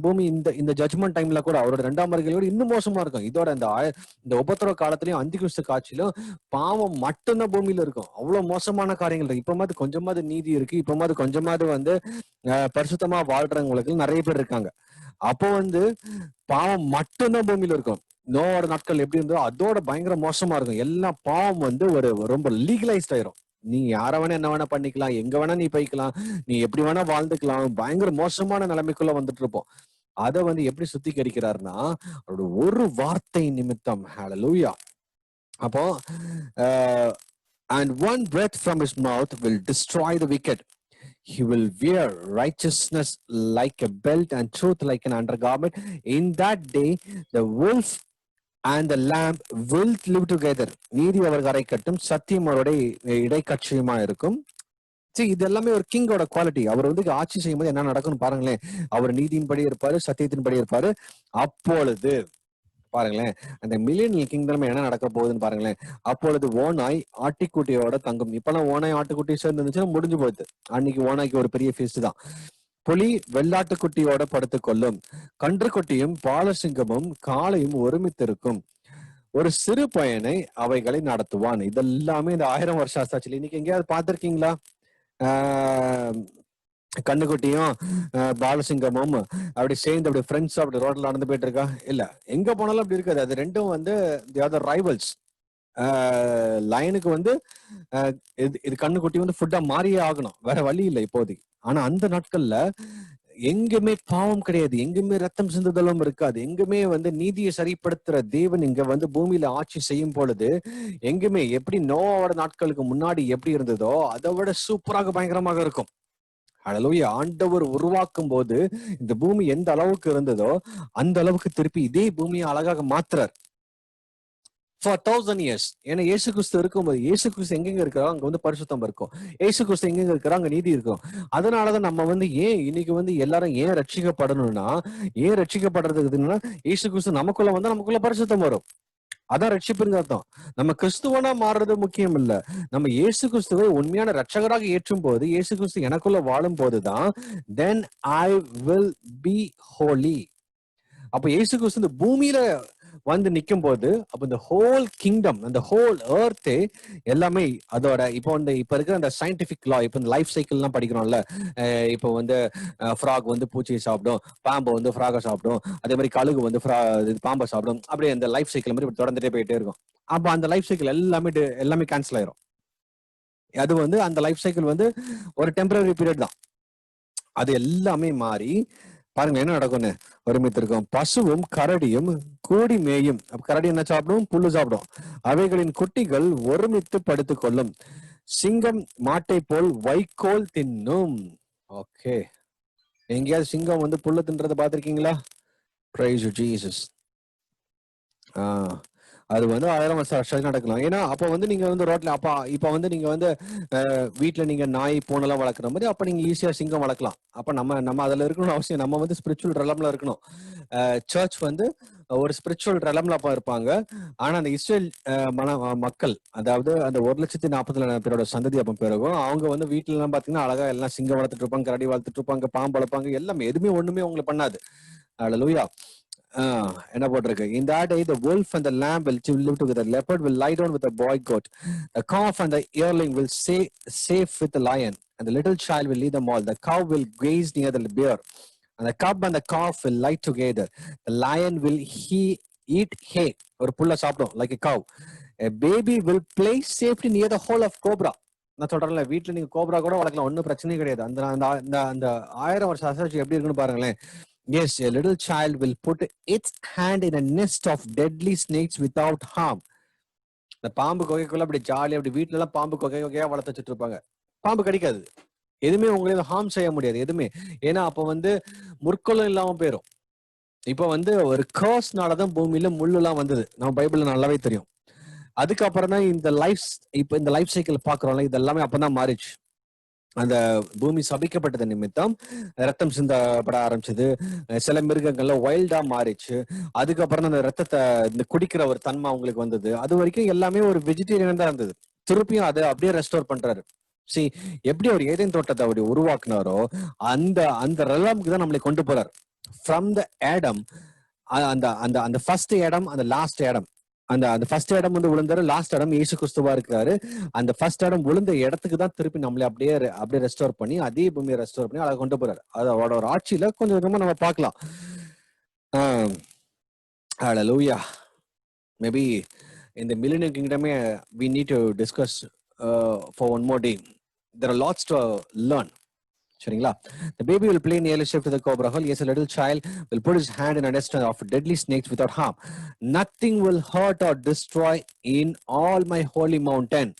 பூமி இந்த ஜட்ஜ்மெண்ட் டைம்ல கூட அவரோட 2ஆம் வருகையோட இன்னும் மோசமா இருக்கும். இதோட இந்த உபத்திரவ காலத்திலயும் அந்திகிறிஸ்து காட்சியிலும் பாவம் மட்டும்தான் பூமியில இருக்கும். அவ்வளவு மோசமான காரியங்கள் இருக்கு. இப்பமாவது கொஞ்சமாவது நீதி இருக்கு, இப்பமாவது கொஞ்சமாவது வந்து பரிசுத்தமா வாழ்றவங்களுக்கு நிறைய பேர் இருக்காங்க. அப்போ வந்து பாவம் மட்டும்தான் பூமியில இருக்கும். நோவோட நாட்கள் எப்படி இருந்தோ அதோட பயங்கர மோசமா இருக்கும். எல்லாம் பாவம் வந்து ஒரு ரொம்ப லீகலைஸ்ட் ஆயிரும். நீ யார வேணா என்ன வேணா பண்ணிக்கலாம், எங்க வேணா நீ போய்க்கலாம், நீ எப்படி வேணா வாழ்ந்துக்கலாம், பயங்கர மோசமான நிலைமைக்குள்ள வந்துட்டு இருப்போம். அதை வந்து எப்படி சுத்திகரிக்கிறாருன்னா அவரோட ஒரு வார்த்தை நிமித்தம். ஹல்லேலூயா. அப்போ and one breath from his mouth will destroy the wicked. He will wear righteousness like a belt and truth like an undergarment. In that day, the wolf and the lamb will live together. நீதி அவர் கரை கட்டும், சத்தியம் அவருடைய இடைக்கட்சியுமா இருக்கும். சரி, இது எல்லாமே ஒரு கிங்கோட குவாலிட்டி. அவர் வந்து ஆட்சி செய்யும் போது என்ன நடக்கும்னு பாருங்களேன். அவர் நீதியின்படி இருப்பாரு, சத்தியத்தின்படி இருப்பாரு. அப்பொழுது பாருங்களேன், அந்த மில்லேனியல் கிங்டம் என்ன நடக்க போகுதுன்னு பாருங்களேன். அப்பொழுது ஓனாய் ஆட்டிக்குட்டியோட தங்கும். இப்பெல்லாம் ஓனாய் ஆட்டுக்குட்டி சேர்ந்து இருந்துச்சுன்னா முடிஞ்சு போகுது. அன்னைக்கு ஓனாய்க்கு ஒரு பெரிய ஃபீஸ்ட் தான். புலி வெள்ளாட்டுக்குட்டியோட படுத்துக்கொள்ளும், கன்றுக்குட்டியும் பாலசிங்கமும் காளையும் ஒருமித்திருக்கும், ஒரு சிறு பையனை அவைகளை நடத்துவான். இதெல்லாமே இந்த 1000 வருஷ ஆசாட்சியில் இன்னைக்கு எங்கேயாவது பார்த்திருக்கீங்களா? கண்ணுக்குட்டியும் பாலசிங்கமும் அப்படி சேர்ந்து அப்படி ஃப்ரெண்ட்ஸ் அப்படி ரோட்ல நடந்து போயிட்டு இருக்கா? இல்ல, எங்க போனாலும் அப்படி இருக்காது. அது ரெண்டும் வந்து ரைவல்ஸ். லைனுக்கு வந்து இது கண்ணுக்குட்டி வந்து ஃபுட்டா மாறியே ஆகணும், வேற வழி இல்லை இப்போதைக்கு. ஆனா அந்த நாட்கள்ல எங்குமே பாவம் கிடையாது, எங்குமே ரத்தம் சிந்துதலும் இருக்காது, எங்குமே வந்து நீதியை சரிப்படுத்துற தேவன் இங்க வந்து பூமியில ஆட்சி செய்யும் பொழுது எங்குமே எப்படி நோவோட நாட்களுக்கு முன்னாடி எப்படி இருந்ததோ அதை விட சூப்பராக பயங்கரமாக இருக்கும். ஹல்லேலூயா. ஆண்டவர் உருவாக்கும் போது இந்த பூமி எந்த அளவுக்கு இருந்ததோ அந்த அளவுக்கு திருப்பி இதே பூமியை அழகாக மாத்துறார். For 1000 years. ஏன்னா இயேசு கிறிஸ்து இருக்கும்போது, இயேசு கிறிஸ்து எங்கெங்க இருக்கிறோம் அங்க வந்து பரிசுத்தம் இருக்கும், இயேசு கிறிஸ்து எங்கெங்க இருக்கிறோம் அங்க நீதி இருக்கும். அதனாலதான் நம்ம வந்து ஏன் இன்னைக்கு வந்து எல்லாரும் ஏன் ரட்சிக்கப்படணும்னா, ஏன் ரட்சிக்கப்படுறதுக்குன்னா இயேசு கிறிஸ்து நமக்குள்ள வந்தா நமக்குள்ள பரிசுத்தம் வரும். அதான் ரட்சிப்புங்க அர்த்தம். நம்ம கிறிஸ்துவனா மாறுறது முக்கியம் இல்ல, நம்ம இயேசு கிறிஸ்துவை உண்மையான ரட்சகராக ஏற்றும் போது, இயேசு கிறிஸ்து எனக்குள்ள வாழும் போதுதான் then I will be holy. அப்ப இயேசு கிறிஸ்து இந்த பூமியில வந்து நிக்கும் போது அப்ப இந்த ஹோல் கிங்டம், அந்த ஹோல் எர்த்தே எல்லாமே அதோட இப்ப இருக்கிற அந்த சயின்டிபிக் லா, இப்ப இந்த லைஃப் சைக்கிள் எல்லாம் படிக்கிறோம்ல, இப்போ வந்து ஃப்ராக் வந்து பூச்சியை சாப்பிடும், பாம்பு வந்து ஃப்ராகை சாப்பிடும், அதே மாதிரி கழுகு வந்து பாம்பை சாப்பிடும், அப்படியே அந்த லைஃப் சைக்கிள் மாதிரி தொடர்ந்துட்டே போயிட்டே இருக்கும். அப்ப அந்த லைஃப் சைக்கிள் எல்லாமே கேன்சல் ஆயிரும். அது வந்து அந்த லைஃப் சைக்கிள் வந்து ஒரு டெம்பரரி பீரியட் தான். அது எல்லாமே மாறி பாருங்க என்ன நடக்கும்னு. ஒருமித்திருக்கும், பசுவும் கரடியும் கூடி மேயும். கரடி என்ன சாப்பிடும்? புல்லு சாப்பிடும். அவைகளின் குட்டிகள் ஒருமித்து படுத்துக் கொள்ளும், சிங்கம் மாட்டை போல் வைக்கோல் தின்னும். ஓகே, எங்கேயாவது சிங்கம் வந்து புல்லு தின்றதை பார்த்திருக்கீங்களா? Price Jesus. அது வந்து 1000 வருஷம் நடக்கலாம். ஏன்னா அப்ப வந்து நீங்க வந்து ரோட்ல இப்ப வந்து நீங்க வந்து வீட்டுல நீங்க நாய் பூனெல்லாம் வளர்க்குற மாதிரி அப்ப நீங்க ஈஸியா சிங்கம் வளர்க்கலாம். அப்ப நம்ம அதுல இருக்கணும்னு அவசியம், நம்ம வந்து ஸ்பிரிச்சுவல் ரெலம்ல இருக்கணும். சர்ச் வந்து ஒரு ஸ்பிரிச்சுவல் ரெலம்ல அப்ப இருப்பாங்க. ஆனா அந்த இஸ்ரேல் மக்கள், அதாவது அந்த 1,40,000 பேரோட சந்ததி அப்ப பிறகும் அவங்க வந்து வீட்டுல எல்லாம் பாத்தீங்கன்னா அழகா எல்லாம் சிங்கம் வளர்த்துட்டு இருப்பாங்க, கரடி வளர்த்துட்டு இருப்பாங்க, பாம்பு வளர்ப்பாங்க, எல்லாமே எதுவுமே ஒண்ணுமே உங்களுக்கு பண்ணாது. ஹல்லேலூயா. என்ன போட்டிருக்கு? In that day the wolf and the lamb will live together, leopard will lie down with the boy goat, the calf and the yearling will stay safe with the lion, and the little child will lead them all. The cow will graze near the bear, and the cub and the calf will lie together. The lion will eat hay, or pulla சாப்பிடும் like a cow. A baby will play safely near the hole of cobra. நான் சொல்றேன்ல, வீட்டுல நீங்க கோப்ரா கூட வளர்க்கலாம், ஒன்னும் பிரச்சனையும் கிடையாது. அந்த 1000 வருஷம் அசாட்சி எப்படி இருக்குன்னு பாருங்களேன். Yes, a little child will put its hand in a nest of deadly snakes without harm. இந்த பாம்பு கொகைக்குள்ள அப்படி ஜாலியா அப்படி வீட்டுல எல்லாம் பாம்பு கொகையா வளர்த்து வச்சுட்டு இருப்பாங்க. பாம்பு கடிக்காது, எதுவுமே உங்களால ஹார்ம் செய்ய முடியாது எதுவுமே. ஏன்னா அப்ப வந்து முற்கொலம் இல்லாம போயிரும். இப்ப வந்து ஒரு கர்ஸ்னாலதான் பூமியில முள்ளுலாம் வந்தது, நம்ம பைபிள்ல நல்லாவே தெரியும். அதுக்கப்புறம் தான் இந்த லைஃப் சைக்கிள் பாக்குறோம்ல, இது எல்லாமே அப்பதான் மாறிச்சு. அந்த பூமி சபிக்கப்பட்டது நிமித்தம் ரத்தம் சிந்தப்பட ஆரம்பிச்சது. சில மிருகங்கள்ல வைல்டா மாறிச்சு. அதுக்கப்புறம் அந்த ரத்தத்தை இந்த குடிக்கிற ஒரு தன்மை அவங்களுக்கு வந்தது. அது வரைக்கும் எல்லாமே ஒரு வெஜிடேரியன் தான் இருந்தது. திருப்பியும் அதை அப்படியே ரெஸ்டோர் பண்றாரு. சி, எப்படி அவர் ஏதேன் தோட்டத்தை அப்படி உருவாக்குனாரோ அந்த அந்த ரெலாமுக்கு தான் நம்மளை கொண்டு போறார். ஃப்ரம் த ஏடம், அந்த அந்த அந்த ஃபர்ஸ்ட் இடம், அந்த லாஸ்ட் இடம், அந்த அந்த ஃபர்ஸ்ட் இடம் வந்து விழுந்தாரு, லாஸ்ட் இடம் இயேசு கிறிஸ்துவா இருக்கிறாரு. அந்த ஃபர்ஸ்ட் இடம் விழுந்த இடத்துக்கு தான் திருப்பி நம்மளே அப்படியே ரெஸ்டோர் பண்ணி அதே பூமியை ரெஸ்டோர் பண்ணி அதை கொண்டு போறாரு. அதோட ஒரு ஆட்சியில கொஞ்சம் கொஞ்சமா நம்ம பார்க்கலாம். Hallelujah. Maybe in the millennium kingdom we need to discuss for one more day. There are lots to learn. சரிங்களா? The baby will play nearly shift to the cobra hole. Yes, a little child will put his hand in a nest of deadly snakes without harm. Nothing will hurt or destroy in all my holy mountain.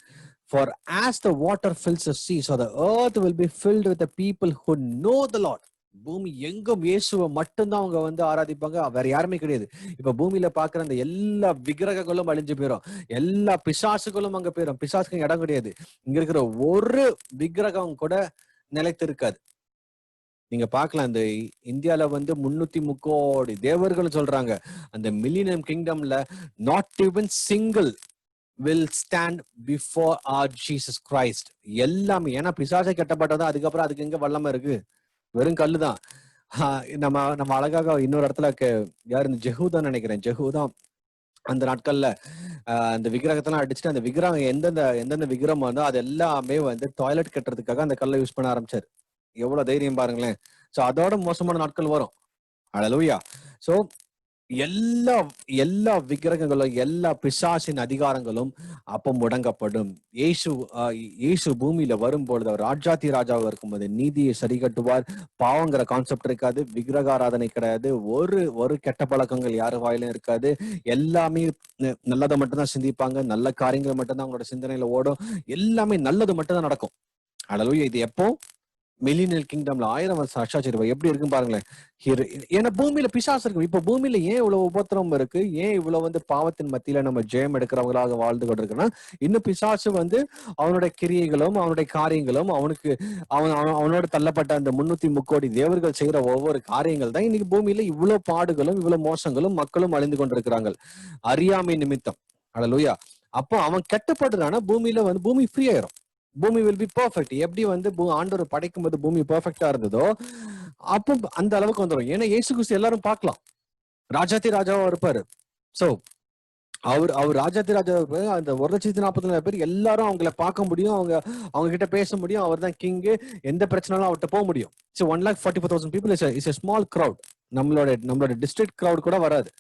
For as the water fills the sea, so the earth will be filled with the people who know the Lord. பூமி எங்கும் இயேசுவை மட்டும்தான் அவங்க வந்து ஆராதிப்பாங்க, வேற யாருமே கிடையாது. இப்ப பூமியில பாக்குற அந்த எல்லா விக்கிரகங்களும் அழிஞ்சு போயிடும், எல்லா பிசாசுகளும் அங்க போயிடும். பிசாசுக்கு இடம் கிடையாது. இங்க இருக்கிற ஒரு விக்கிரகம் கூட நிலைத்து இருக்காது. நீங்க பார்க்கலாம், இந்த இந்தியால வந்து 303 கோடி தேவர்கள் சொல்றாங்க. அந்த மில்லினியம் கிங்டம்ல not even single will stand before our Jesus Christ. எல்லாமே, ஏன்னா பிசாசை கட்டப்பட்டதான், அதுக்கப்புறம் அதுக்கு எங்க வல்லமை இருக்கு? வெறும் கல்லுதான். நம்ம நம்ம அழகாக இன்னொரு இடத்துல யாரு, இந்த ஜெஹூதான் நினைக்கிறேன், ஜெஹூதான் அந்த நாட்கள்ல அந்த விக்கிரகத்தெல்லாம் அடிச்சுட்டு அந்த விக்கிரகம் எந்தெந்த விக்கிரகம் வந்தோ அது எல்லாமே வந்து டாய்லெட் கட்டுறதுக்காக அந்த கல்லை யூஸ் பண்ண ஆரம்பிச்சாரு. எவ்வளவு தைரியம் பாருங்களேன். சோ அதோட மோசமான நாட்கள் வரும். ஹல்லேலூயா. சோ எல்லா எல்லா விக்கிரகங்களும், எல்லா பிசாசின் அதிகாரங்களும் அப்போ முடங்கப்படும். இயேசு பூமியில வரும்பொழுது அவர் ராஜாதி ராஜாவாக இருக்கும்போது நீதியை சரி கட்டுவார். பாவங்கிற கான்செப்ட் இருக்காது, விக்கிரக ஆராதனை கிடையாது, ஒரு கெட்ட பழக்கங்கள் யாரு வாயிலும் இருக்காது. எல்லாமே நல்லதை மட்டும்தான் சிந்திப்பாங்க, நல்ல காரியங்கள் மட்டும்தான் அவங்களோட சிந்தனையில ஓடும், எல்லாமே நல்லது மட்டும்தான் நடக்கும். ஹல்லேலூயா. இது எப்போ? மில்லினியல் கிங்டம்ல 1000 வருஷம் அச்சாச்சிருப்பா எப்படி இருக்கும் பாருங்களேன். ஏன்னா பூமியில பிசாசு இருக்கும். இப்ப பூமியில ஏன் இவ்வளவு உபத்திரம் இருக்கு, ஏன் இவ்வளவு வந்து பாவத்தின் மத்தியில நம்ம ஜெயம் எடுக்கிறவங்களாக வாழ்ந்து கொண்டிருக்குன்னா, இன்னும் பிசாசு வந்து அவனுடைய கிரியைகளும் அவனுடைய காரியங்களும் அவனோட தள்ளப்பட்ட அந்த 303 கோடி தேவர்கள் செய்யற ஒவ்வொரு காரியங்கள் தான் இன்னைக்கு பூமியில இவ்வளவு பாடுகளும் இவ்வளவு மோசங்களும் மக்களும் அழிந்து கொண்டிருக்கிறாங்க அறியாமை நிமித்தம். ஹல்லேலூயா. அப்போ அவன் கெட்டப்படுறானா பூமியில வந்து பூமி ஃப்ரீ ஆயிரும். பூமி வில் பி பெர்ஃபெக்ட். எப்படி வந்து ஆண்டவர் படைக்கும் போது பூமி பெர்ஃபெக்டா இருந்ததோ அப்போ அந்த அளவுக்கு வந்துடும். ஏன்னா இயேசு கிறிஸ்து எல்லாரும் பார்க்கலாம், ராஜாதி ராஜாவா இருப்பாரு. சோ அவர் ராஜாதி ராஜா, அந்த 1,40,000 பேர் எல்லாரும் அவங்கள பார்க்க முடியும், அவங்க கிட்ட பேச முடியும். அவர் தான் கிங்கு, எந்த பிரச்சனையும் அவர்கிட்ட போக முடியும். So 1,44,000 people is a small crowd. நம்மளோட டிஸ்ட்ரிக்ட் கிரௌட் கூட வராது,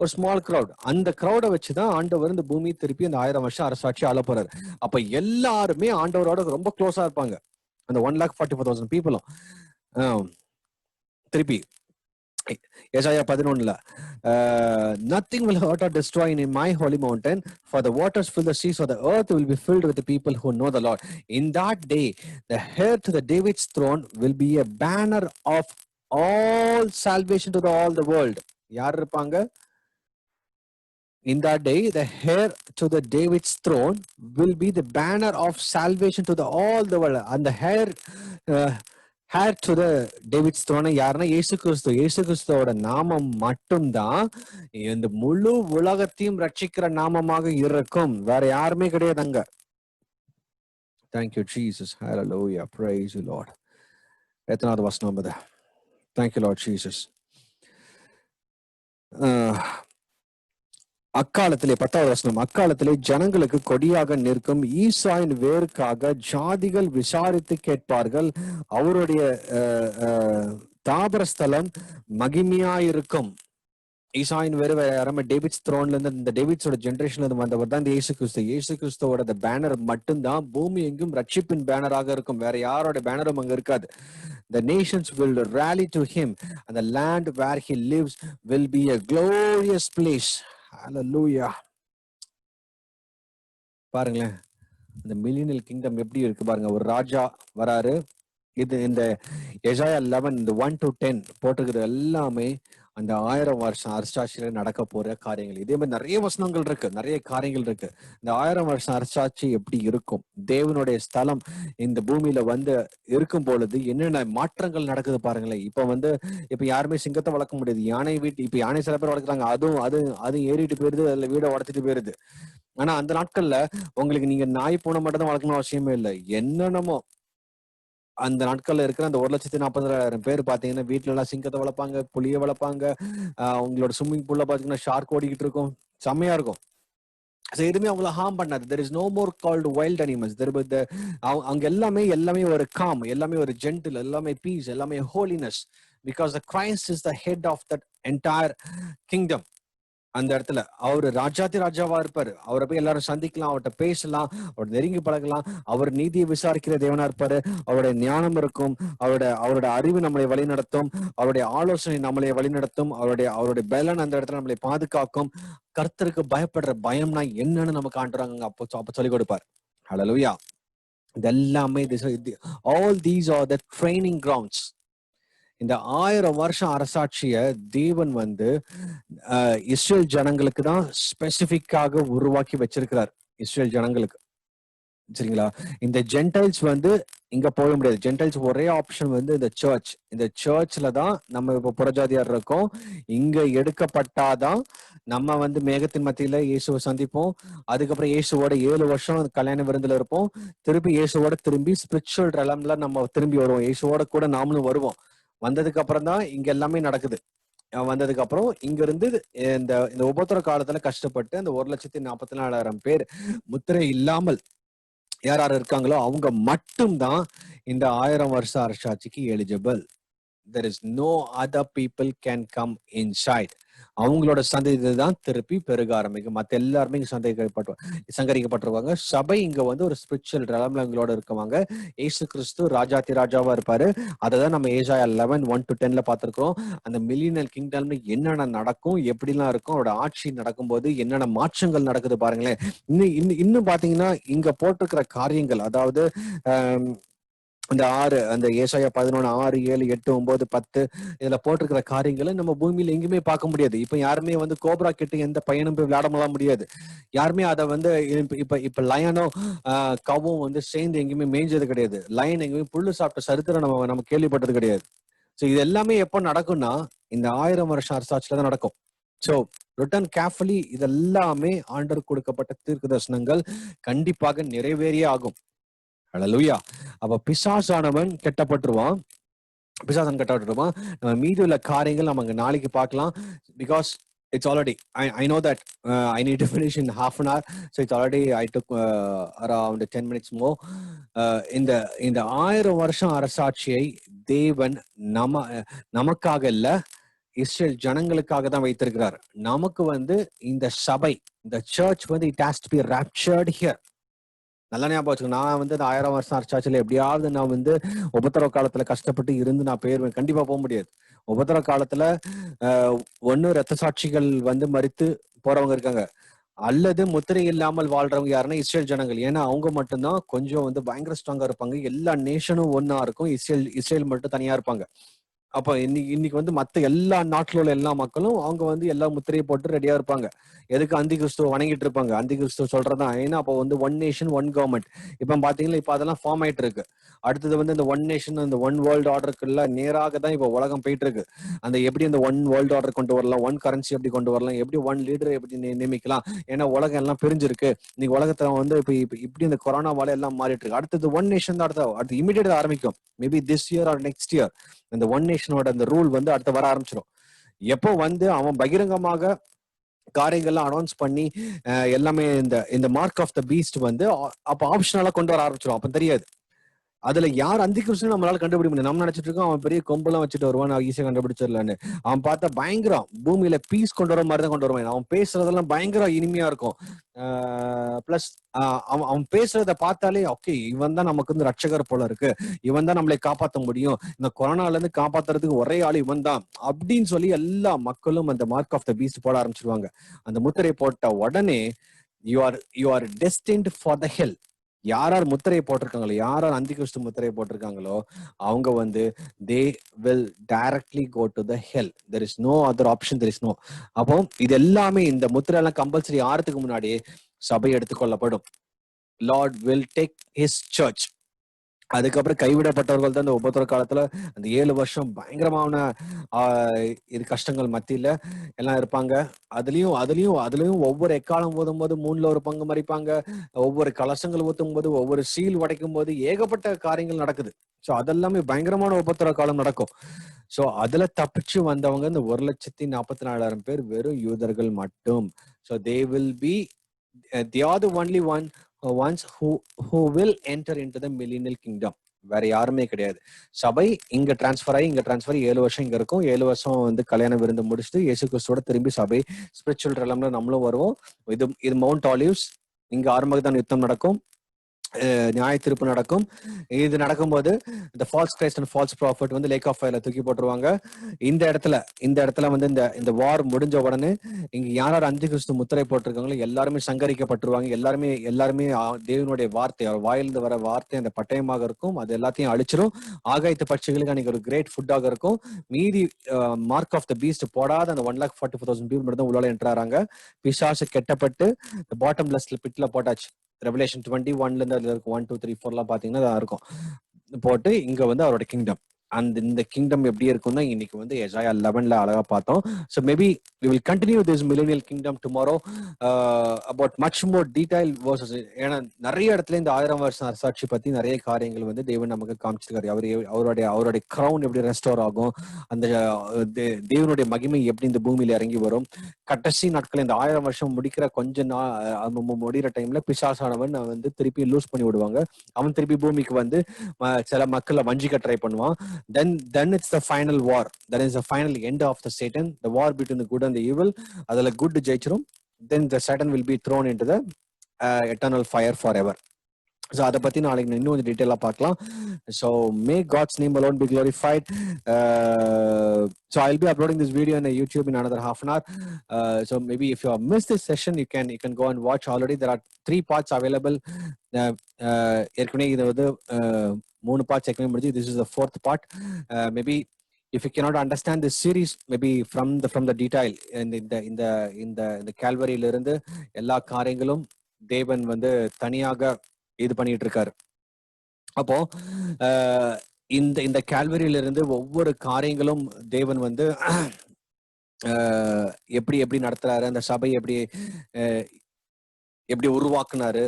ஒரு ஸ்மால் கிரௌட். அந்த கிரௌடை வச்சுதான் ஆண்டவர் இந்த பூமி திருப்பி அந்த 1000 வருஷம் அரசாட்சி ஆள போறாரு. அப்ப எல்லாருமே ஆண்டவரோட ரொம்ப க்ளோஸா இருப்பாங்க, அந்த 1,44,000 பீப்புளும். திருப்பி ஏசாயா 11 nothing will hurt or destroy in my holy mountain, for the waters fill the sea, so the earth will be filled with the people who know the Lord. In that day the heir to the David's throne will be a banner of all salvation to all the world. யார் இருப்பாங்க? In that day the heir to the David's throne will be the banner of salvation to all the world. And the heir to the David's throne யாருன்னா இயேசு கிறிஸ்து. இயேசு கிறிஸ்துவோட நாமம் மட்டும்தான் இந்த முழு உலகத்தையும் ரட்சிக்கிற நாமமாக இருக்கும், வேற யாருமே கிடையாது அங்க. Thank you Jesus. Hallelujah. Praise you Lord. எத்தனாவது வசனம் அது? Thank you Lord Jesus. அக்காலத்திலே 10வது வசனம், அக்காலத்திலே ஜனங்களுக்கு கொடியாக நிற்கும் ஈசாயின் வேருக்காக ஜாதிகள் விசாரித்து கேட்பார்கள், அவருடைய தாபரஸ்தலம் மகிமையாயிருக்கும். ஈசாயின் வேறு யாராம டேவிட்ஸ் த்ரோன்ல இருந்து, இந்த டேவிட்ஸோட ஜெனரேஷன்ல இருந்து வந்தவர் தான் இந்த இயேசு கிறிஸ்து. இயேசு கிறிஸ்துவோட பேனர் மட்டும்தான் பூமி எங்கும் ரட்சிப்பின் பேனராக இருக்கும், வேற யாரோட பேனரும் அங்க இருக்காது. The nations will rally to him and the land where he lives will be a glorious place. Hallelujah. பாருங்களேன் இந்த மில்லினியல் கிங்டம் எப்படி இருக்கு பாருங்க. ஒரு ராஜா வராரு. இது இந்த எசாயா 11 இந்த 1 to 10 போட்டிருக்கிறது எல்லாமே அந்த 1000 வருஷம் அரசாட்சியில நடக்க போற காரியங்கள். இதே மாதிரி நிறைய வசனங்கள் இருக்கு, நிறைய காரியங்கள் இருக்கு. இந்த 1000 வருஷம் அரசாட்சி எப்படி இருக்கும், தேவனுடைய ஸ்தலம் இந்த பூமியில வந்து இருக்கும் பொழுது என்னென்ன மாற்றங்கள் நடக்குது பாருங்களேன். இப்ப யாருமே சிங்கத்தை வளர்க்க முடியாது. இப்ப யானை சில பேர் வளர்க்குறாங்க, அதுவும் ஏறிட்டு போயிருது, அதுல வீடை உடச்சிட்டு போயிருது. ஆனா அந்த நாட்கள்ல உங்களுக்கு நீங்க நாய் பூனை மட்டும் தான் வளர்க்கணும் அவசியமே இல்லை. என்னென்னமோ அந்த நாட்கள்ல இருக்கிற அந்த 1,40,000 பேர் பாத்தீங்கன்னா வீட்டுல எல்லாம் சிங்கத்தை வளர்ப்பாங்க, புளிய வளர்ப்பாங்க. உங்களோட ஸ்விம்மிங் பூல்ல பாத்தீங்கன்னா ஷார்க் ஓடிக்கிட்டு இருக்கும், செம்மையா இருக்கும். எதுவுமே அவங்கள ஹார்ம் பண்ணாது. There is no more called wild animals. அங்க எல்லாமே ஒரு காம், எல்லாமே ஒரு ஜென்டில், எல்லாமே பீஸ், எல்லாமே holiness. Because the Christ is the head of that entire kingdom. அந்த இடத்துல அவரு ராஜாதி ராஜாவா இருப்பாரு. அவரை போய் எல்லாரும் சந்திக்கலாம், அவர்கிட்ட பேசலாம், அவர் நெருங்கி பழகலாம். அவர் நீதியை விசாரிக்கிற தேவனா இருப்பாரு. அவருடைய ஞானம் இருக்கும், அவருடைய அறிவு நம்மளை வழி நடத்தும், அவருடைய ஆலோசனை நம்மளை வழி நடத்தும், அவருடைய பலன் அந்த இடத்துல நம்மளை பாதுகாக்கும். கர்த்தருக்கு பயப்படுற பயம்னா என்னன்னு நமக்கு ஆண்டுறாங்க அப்ப சொல்லிக் கொடுப்பார். ஹல்லேலூயா. இதெல்லாமே all these are the training grounds. இந்த 1000 வருஷம் அரசாட்சிய தேவன் வந்து இஸ்ரேல் ஜனங்களுக்கு தான் ஸ்பெசிபிக்காக உருவாக்கி வச்சிருக்கிறார். இஸ்ரேல் ஜனங்களுக்கு, சரிங்களா? இந்த ஜென்டைல்ஸ் வந்து இங்க போக முடியாது. ஜென்டைல்ஸ் ஒரே ஆப்ஷன் வந்து இந்த சர்ச்ல தான் நம்ம இப்ப புறஜாதியார் இருக்கோம். இங்க எடுக்கப்பட்டாதான் நம்ம வந்து மேகத்தின் மத்தியில இயேசுவை சந்திப்போம். அதுக்கப்புறம் இயேசுவோட 7 வருஷம் கல்யாண விருந்துல இருப்போம். திருப்பி இயேசுவோட திரும்பி ஸ்பிரிச்சுவல் ரெலம்ல நம்ம திரும்பி வருவோம். இயேசுவோட கூட நாமளும் வருவோம். வந்ததுக்கு அப்புறம் தான் இங்க எல்லாமே நடக்குது. வந்ததுக்கு அப்புறம் இங்க இருந்து இந்த உபத்திர காலத்துல கஷ்டப்பட்டு அந்த 1,44,000 பேர் முத்திரை இல்லாமல் யார் யார் இருக்காங்களோ அவங்க மட்டும்தான் இந்த 1000 வருஷ அரசாட்சிக்கு eligible. there is no other people can come inside. அவங்களோட சந்ததி தான் திருப்பி பெருக ஆரம்பிக்கும். மத்த எல்லாருமே இங்க சங்கரிக்கப்பட்டிருவாங்க. சபை இங்க வந்து ஒரு ஸ்பிரிச்சுவல் ரெலம்ல எங்களோட இருக்கவாங்க. ஏசு கிறிஸ்து ராஜாதி ராஜாவா இருப்பாரு. அததான் நம்ம ஏசாயா 11:1-10 பார்த்திருக்கிறோம். அந்த மில்லினியல் கிங்டம்ல என்னென்ன நடக்கும், எப்படிலாம் இருக்கும், அவரோட ஆட்சி நடக்கும்போது என்னென்ன மாற்றங்கள் நடக்குது பாருங்களேன். இன்னும் பாத்தீங்கன்னா இங்க போட்டிருக்கிற காரியங்கள், அதாவது அந்த ஏசாயா 11, 6, 7, 8, 9, 10 இதுல போட்டிருக்கிற காரியங்களை நம்ம பூமியில எங்குமே பார்க்க முடியாது. இப்ப யாருமே வந்து கோப்ரா கிட்ட எந்த பையனும் போய் விளையாடலாம் முடியாது. யாருமே அதை வந்து இப்ப லயனும் கவும் வந்து சேர்ந்து எங்கேயுமே மேய்ஞ்சது கிடையாது. லயன் எங்கேயுமே புல்லு சாப்பிட்ட சரித்திரம் நம்ம கேள்விப்பட்டது கிடையாது. சோ இது எல்லாமே எப்போ நடக்கும்னா இந்த 1000 வருஷம் அரசாட்சியில தான் நடக்கும். சோ ரிட்டன் கேர்ஃபுல்லி இதெல்லாமே ஆண்டவர் கொடுக்கப்பட்ட தீர்க்க தரிசனங்கள் கண்டிப்பாக நிறைவேறியே ஆகும். ஹல்லேலூயா. அப்ப பிசாசானவன் கெட்டப்பட்டுருவான். நம்ம மீதி உள்ள காரியங்கள் நம்ம அங்க நாளைக்கு பார்க்கலாம். Because it's already I know that I need to finish in half an hour, so it's already I took around 10 minutes more. இந்த 1000 வருஷம் அரசாட்சியை தேவன் நமக்காக இல்ல, இஸ்ரேல் ஜனங்களுக்காக தான் வைத்திருக்கிறார். நமக்கு வந்து இந்த சபை, இந்த சர்ச் வந்து it has to be raptured here. நல்லா ஞாபகம் வச்சுக்கோ. நான் வந்து 1000 வருஷம் அரசாட்சியில எப்படியாவது நான் வந்து உபத்திரவ காலத்துல கஷ்டப்பட்டு இருந்து நான் போயிருவேன், கண்டிப்பா போக முடியாது. உபத்திரவ காலத்துல ஒண்ணு ரத்த சாட்சிகள் வந்து மரித்து போறவங்க இருக்காங்க, அல்லது முத்திரை இல்லாமல் வாழ்றவங்க யாருன்னா இஸ்ரேல் ஜனங்கள். ஏன்னா அவங்க மட்டும்தான் கொஞ்சம் வந்து பயங்கர ஸ்ட்ராங்கா இருப்பாங்க. எல்லா நேஷனும் ஒன்னா இருக்கும், இஸ்ரேல் மட்டும் தனியா இருப்பாங்க. அப்ப இன்னைக்கு வந்து மத்த எல்லா நாட்டுல உள்ள எல்லா மக்களும் அவங்க வந்து எல்லா முத்திரையை போட்டு ரெடியா இருப்பாங்க. எதுக்கு? அந்தி கிறிஸ்துவ வணங்கிட்டு இருப்பாங்க. அந்தி கிறிஸ்துவ சொல்றதான். ஏன்னா அப்போ வந்து ஒன் நேஷன் ஒன் கவர்மெண்ட். இப்ப பாத்தீங்கன்னா இப்ப அதெல்லாம் ஃபார்ம் ஆயிட்டு இருக்கு. அடுத்தது வந்து இந்த ஒன் நேஷன், இந்த ஒன் வேர்ல்டு ஆர்டருக்குள்ள நேராக தான் இப்ப உலகம் போயிட்டு இருக்கு. எப்படி அந்த ஒன் வேர்ல்டு ஆர்டர் கொண்டு வரலாம், ஒன் கரன்சி எப்படி கொண்டு வரலாம், எப்படி ஒன் லீடர் எப்படி நியமிக்கலாம். ஏன்னா உலகம் எல்லாம் பிரிஞ்சிருக்கு. இன்னைக்கு உலகத்துல வந்து இப்படி இந்த கொரோனாவால எல்லாம் மாறிட்டு இருக்கு. அடுத்தது ஒன் நேஷன் தான் அடுத்து இமீடியட் ஆரம்பிக்கும். Maybe this year R next year இந்த ஒன் நேஷனோட அந்த ரூல் வந்து அடுத்த வர ஆரம்பிச்சிடும். எப்போ வந்து அவன் பகிரங்கமாக காரியங்கள்லாம் அனௌன்ஸ் பண்ணி எல்லாமே இந்த மார்க் ஆஃப் த பீஸ்ட் வந்து அப்ப ஆப்ஷனலா கொண்டு வர ஆரம்பிச்சிடும். அப்ப தெரியாது அதுல யார் அந்தி கிறிஸ்துன்னு நம்மளால கண்டுபிடிக்க முடியும். நம்ம நினைச்சிட்டு இருக்கோம் அவன் பெரிய கொம்பெல்லாம் வச்சுட்டு வருவான், நான் ஈஸியா கண்டுபிடிச்சிடலான்னு. அவன் பார்த்தா பயங்கரம் பூமியில பீஸ் கொண்டு வர மாதிரி தான் கொண்டு வருவான். அவன் பேசுறதெல்லாம் பயங்கரம் இனிமையா இருக்கும். பிளஸ் அவன் பேசுறத பார்த்தாலே ஓகே, இவன் தான் நமக்கு வந்து ரட்சகர் போல இருக்கு, இவன் தான் நம்மளை காப்பாற்ற முடியும், இந்த கொரோனால இருந்து காப்பாத்துறதுக்கு ஒரே ஆள் இவன் தான் அப்படின்னு சொல்லி எல்லா மக்களும் அந்த மார்க் ஆஃப் த பீஸ்ட் போட ஆரம்பிச்சிருவாங்க. அந்த முத்திரை போட்ட உடனே யூ ஆர் டெஸ்டின்ட் ஃபார் த ஹெல். யார் யார் முத்திரையை போட்டிருக்காங்களோ, யார் யார் அந்தி கிறிஸ்து முத்திரையை போட்டிருக்காங்களோ அவங்க வந்து they will directly go to the hell. There is no other option, there is no. அப்போ இது எல்லாமே இந்த முத்திரை எல்லாம் கம்பல்சரி ஆறதுக்கு முன்னாடி சபை எடுத்துக்கொள்ளப்படும். Lord will take his church. அதுக்கப்புறம் கைவிடப்பட்டவர்கள் தான் இந்த உபத்திர காலத்துல அந்த 7 வருஷம் பயங்கரமான இது கஷ்டங்கள் மத்தியில எல்லாம் இருப்பாங்க. அதுலயும் ஒவ்வொரு எக்காலம் ஊதும் போது 3ல ஒரு பங்கு மறிப்பாங்க. ஒவ்வொரு கலசங்கள் ஊத்தும் போது, ஒவ்வொரு சீல் உடைக்கும் போது ஏகப்பட்ட காரியங்கள் நடக்குது. சோ அதெல்லாமே பயங்கரமான உபத்திர காலம் நடக்கும். சோ அதுல தப்பிச்சு வந்தவங்க இந்த 1,44,000 பேர் வெறும் யூதர்கள் மட்டும். So they will be they are the only ones who will enter into the millennial kingdom. வேற யாருமே கிடையாது. சபை இங்க டிரான்ஸ்பர் ஆகி 7 வருஷம் இங்க இருக்கும். 7 வருஷம் வந்து கல்யாண விருந்து முடிச்சுட்டு இயேசு கிறிஸ்துவோட திரும்பி சபை ஸ்பிரிச்சுவல் ரெலம்ல நம்மளும் வருவோம். இது மவுண்ட் ஆலிவ்ஸ். இங்க ஆரம்பதான் யுத்தம் நடக்கும், நியாய தீர்ப்பு நடக்கும். இது நடக்கும்போது இந்த false Christ and false prophet வந்து லேக் ஆஃப் ஃபயர்ல தூக்கி போட்டுருவாங்க. இந்த இடத்துல வந்து இந்த வார் முடிஞ்ச உடனே இங்க யார் அந்தி கிறிஸ்து முத்திரை போட்டிருக்காங்களோ எல்லாருமே சங்கரிக்கப்பட்டுருவாங்க. எல்லாருமே தேவனுடைய வார்த்தை, அவர் வாயிலிருந்து வர வார்த்தை அந்த பட்டயமாக இருக்கும். அது எல்லாத்தையும் அழிச்சிரும். ஆகாயத்து பட்சிகளுக்கு அன்னைக்கு ஒரு கிரேட் ஃபுட்டாக இருக்கும். மீதி மார்க் ஆஃப் த பீஸ்ட் போடாத அந்த 1,44,000 பீப்புள் மட்டும் தான் உள்ள என்ட்ராறாங்க. பிசாசு கெட்டப்பட்டு பாட்டம் லெஸ்ட்ல பிட்ல போட்டாச்சு. ரெவலேஷன் 21ல இருந்து அதுல இருக்கும் 1, 2, 3, 4 எல்லாம் பாத்தீங்கன்னா இருக்கும். போட்டு இங்க வந்து அவரோட கிங்டம், இந்த கிங்டம் எப்படி இருக்கும்னா இன்னைக்கு வந்து எசாயா 11ல அழகா பார்த்தோம். So maybe we will continue this millennial kingdom tomorrow about much more detailed verses. ஏன்னா நிறைய இடத்துல இந்த 1000 வருஷம் அரசாட்சி பத்தி நிறைய காரியங்கள் வந்து தேவன் நமக்கு காமிச்சிருக்காரு. அவருடைய கிரவுன் எப்படி ரெஸ்டோர் ஆகும், அந்த தேவனுடைய மகிமை எப்படி இந்த பூமியில இறங்கி வரும். கடைசி நாட்கள் இந்த 1000 வருஷம் முடிக்கிற முடிகிற டைம்ல பிசாசானவன் வந்து திருப்பி லூஸ் பண்ணி விடுவாங்க. அவன் திருப்பி பூமிக்கு வந்து சில மக்களை வஞ்சிக்க ட்ரை பண்ணுவான். Then it's the final war. That is the final end of the Satan, the war between the good and the evil. Adala good ஜெயிச்சிரும். Then the Satan will be thrown into the eternal fire forever. So அதை பத்தி நாளைக்கு இன்னும் கொஞ்சம் டீட்டெயிலா பார்க்கலாம். So may God's name alone be glorified. So I'll be uploading this video on YouTube in another half an hour. So maybe if you have missed this session, you can go and watch already. There are 3 parts available. ஏற்கனவே இது வந்து 3 parts ஏற்கனவே முடிஞ்சு. This is the 4th part. Maybe if you cannot understand this series, maybe from the detail இந்த கால்வரியில இருந்து எல்லா காரியங்களும் தேவன் வந்து தனியாக இது பண்ணிட்டு இருக்காரு. அப்போ இந்த கால்வரியில இருந்து ஒவ்வொரு காரியங்களும் தேவன் வந்து எப்படி நடத்துறாரு, அந்த சபை எப்படி உருவாக்குனாரு,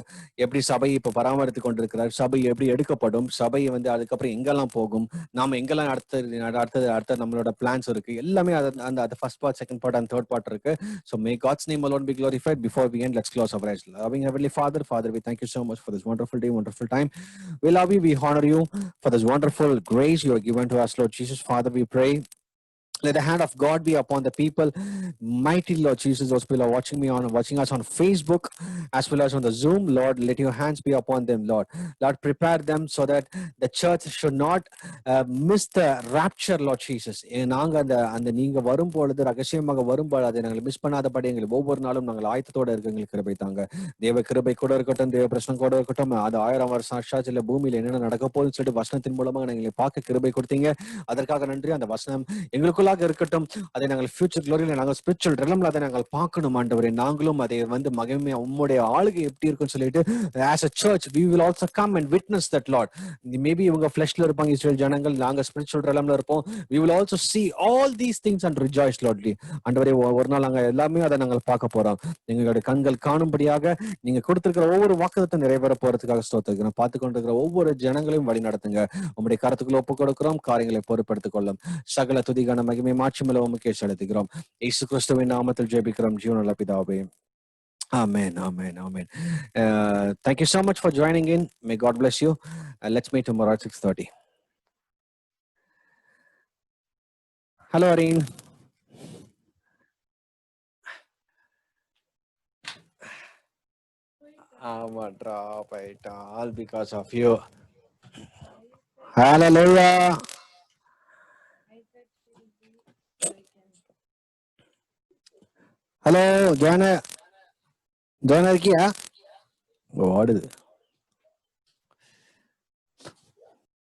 எப்படி சபையை இப்ப பராமரித்து கொண்டிருக்கிறார், சபை எப்படி எடுக்கப்படும், சபையை வந்து அதுக்கப்புறம் எங்கெல்லாம் போகும், நாம எங்கெல்லாம் அடுத்த நம்மளோட பிளான்ஸ் இருக்கு, எல்லாமே அந்த first part, second part and third part இருக்கு. So may God's name alone be glorified. Before we end, let's close our eyes. Loving Heavenly Father, we thank you so much for this wonderful day, wonderful time. We love you, we honor you for this wonderful grace you have given to us, Lord Jesus. Father, we pray, let the hand of God be upon the people. Mighty Lord Jesus, those people are watching us on Facebook as well as on the Zoom. Lord, let your hands be upon them, Lord. Lord, prepare them so that the church should not miss the rapture, Lord Jesus. நாங்க அந்த நீங்க வரும்பொழுது ரகசியமாக வரும்போது அதை நாங்கள் மிஸ் பண்ணாதபடி எங்களுக்கு ஒவ்வொரு நாளும் நாங்கள் ஆயத்தத்தோட இருக்க எங்களுக்கு கிருபை தாங்க. தேவ கிருபை கூட இருக்கட்டும், தேவ பிரச்சனை கூட இருக்கட்டும். அது 1000 வருஷம் சாட்சியில பூமியில என்னென்ன நடக்க போகுதுன்னு சொல்லிட்டு வசனத்தின் மூலமாக எங்களை பார்க்க கிருபை கொடுத்தீங்க. அதற்காக நன்றி. அந்த வசனம் எங்களுக்குள்ள இருக்கட்டும். அதை நாங்கள் ஃபியூச்சர் க்ளோரியில நாங்கள் ஸ்பிரிச்சுவல் ரெலம்ல அதை நாங்கள் பார்க்கணும் ஆண்டவரே. நாங்களும் அதை வந்து மகிமை உம்முடைய ஆளுகை எப்படி இருக்குன்னு சொல்லிட்டு as a church we will also come and witness that, Lord. Maybe இவங்க ஃபிளஷ்ல இருப்பாங்க இஸ்ரேல் ஜனங்கள், நாங்க ஸ்பிரிச்சுவல் ரெலம்ல இருப்போம். We will also see all these things and rejoice, Lord. ஆண்டவரே, ஒரு நாள் நாங்க எல்லாமே அதை நாங்கள் பார்க்க போறோம். எங்களுடைய கண்கள் காணும்படியாக நீங்க கொடுத்திருக்கிற ஒவ்வொரு வாக்குத்தத்தை நிறைவேற போறதுக்காக ஸ்தோத்திரிக்கிறோம். பார்த்து கொண்டிருக்கிற ஒவ்வொரு ஜனங்களையும் வழி நடத்துங்க. உங்களுடைய கருத்துக்களை ஒப்புக் கொடுக்கிறோம். காரியங்களை பொறுப்படுத்திக் கொள்ளும். சகல துதிகான மகிமை மாட்சிமையில உமக்கே செலுத்துகிறோம். இயேசு கிறிஸ்துவின் நாமத்தில் ஜெபிக்கிறோம் ஜீவனுள்ள பிதாவே. Amen, amen, amen. Thank you so much for joining in. May God bless you. Let's meet tomorrow at 6:30. Hello, Areen. I'm a drop it all because of you. Hallelujah. Hello, Joanna. Joanna இருக்கியா? ஓடுது.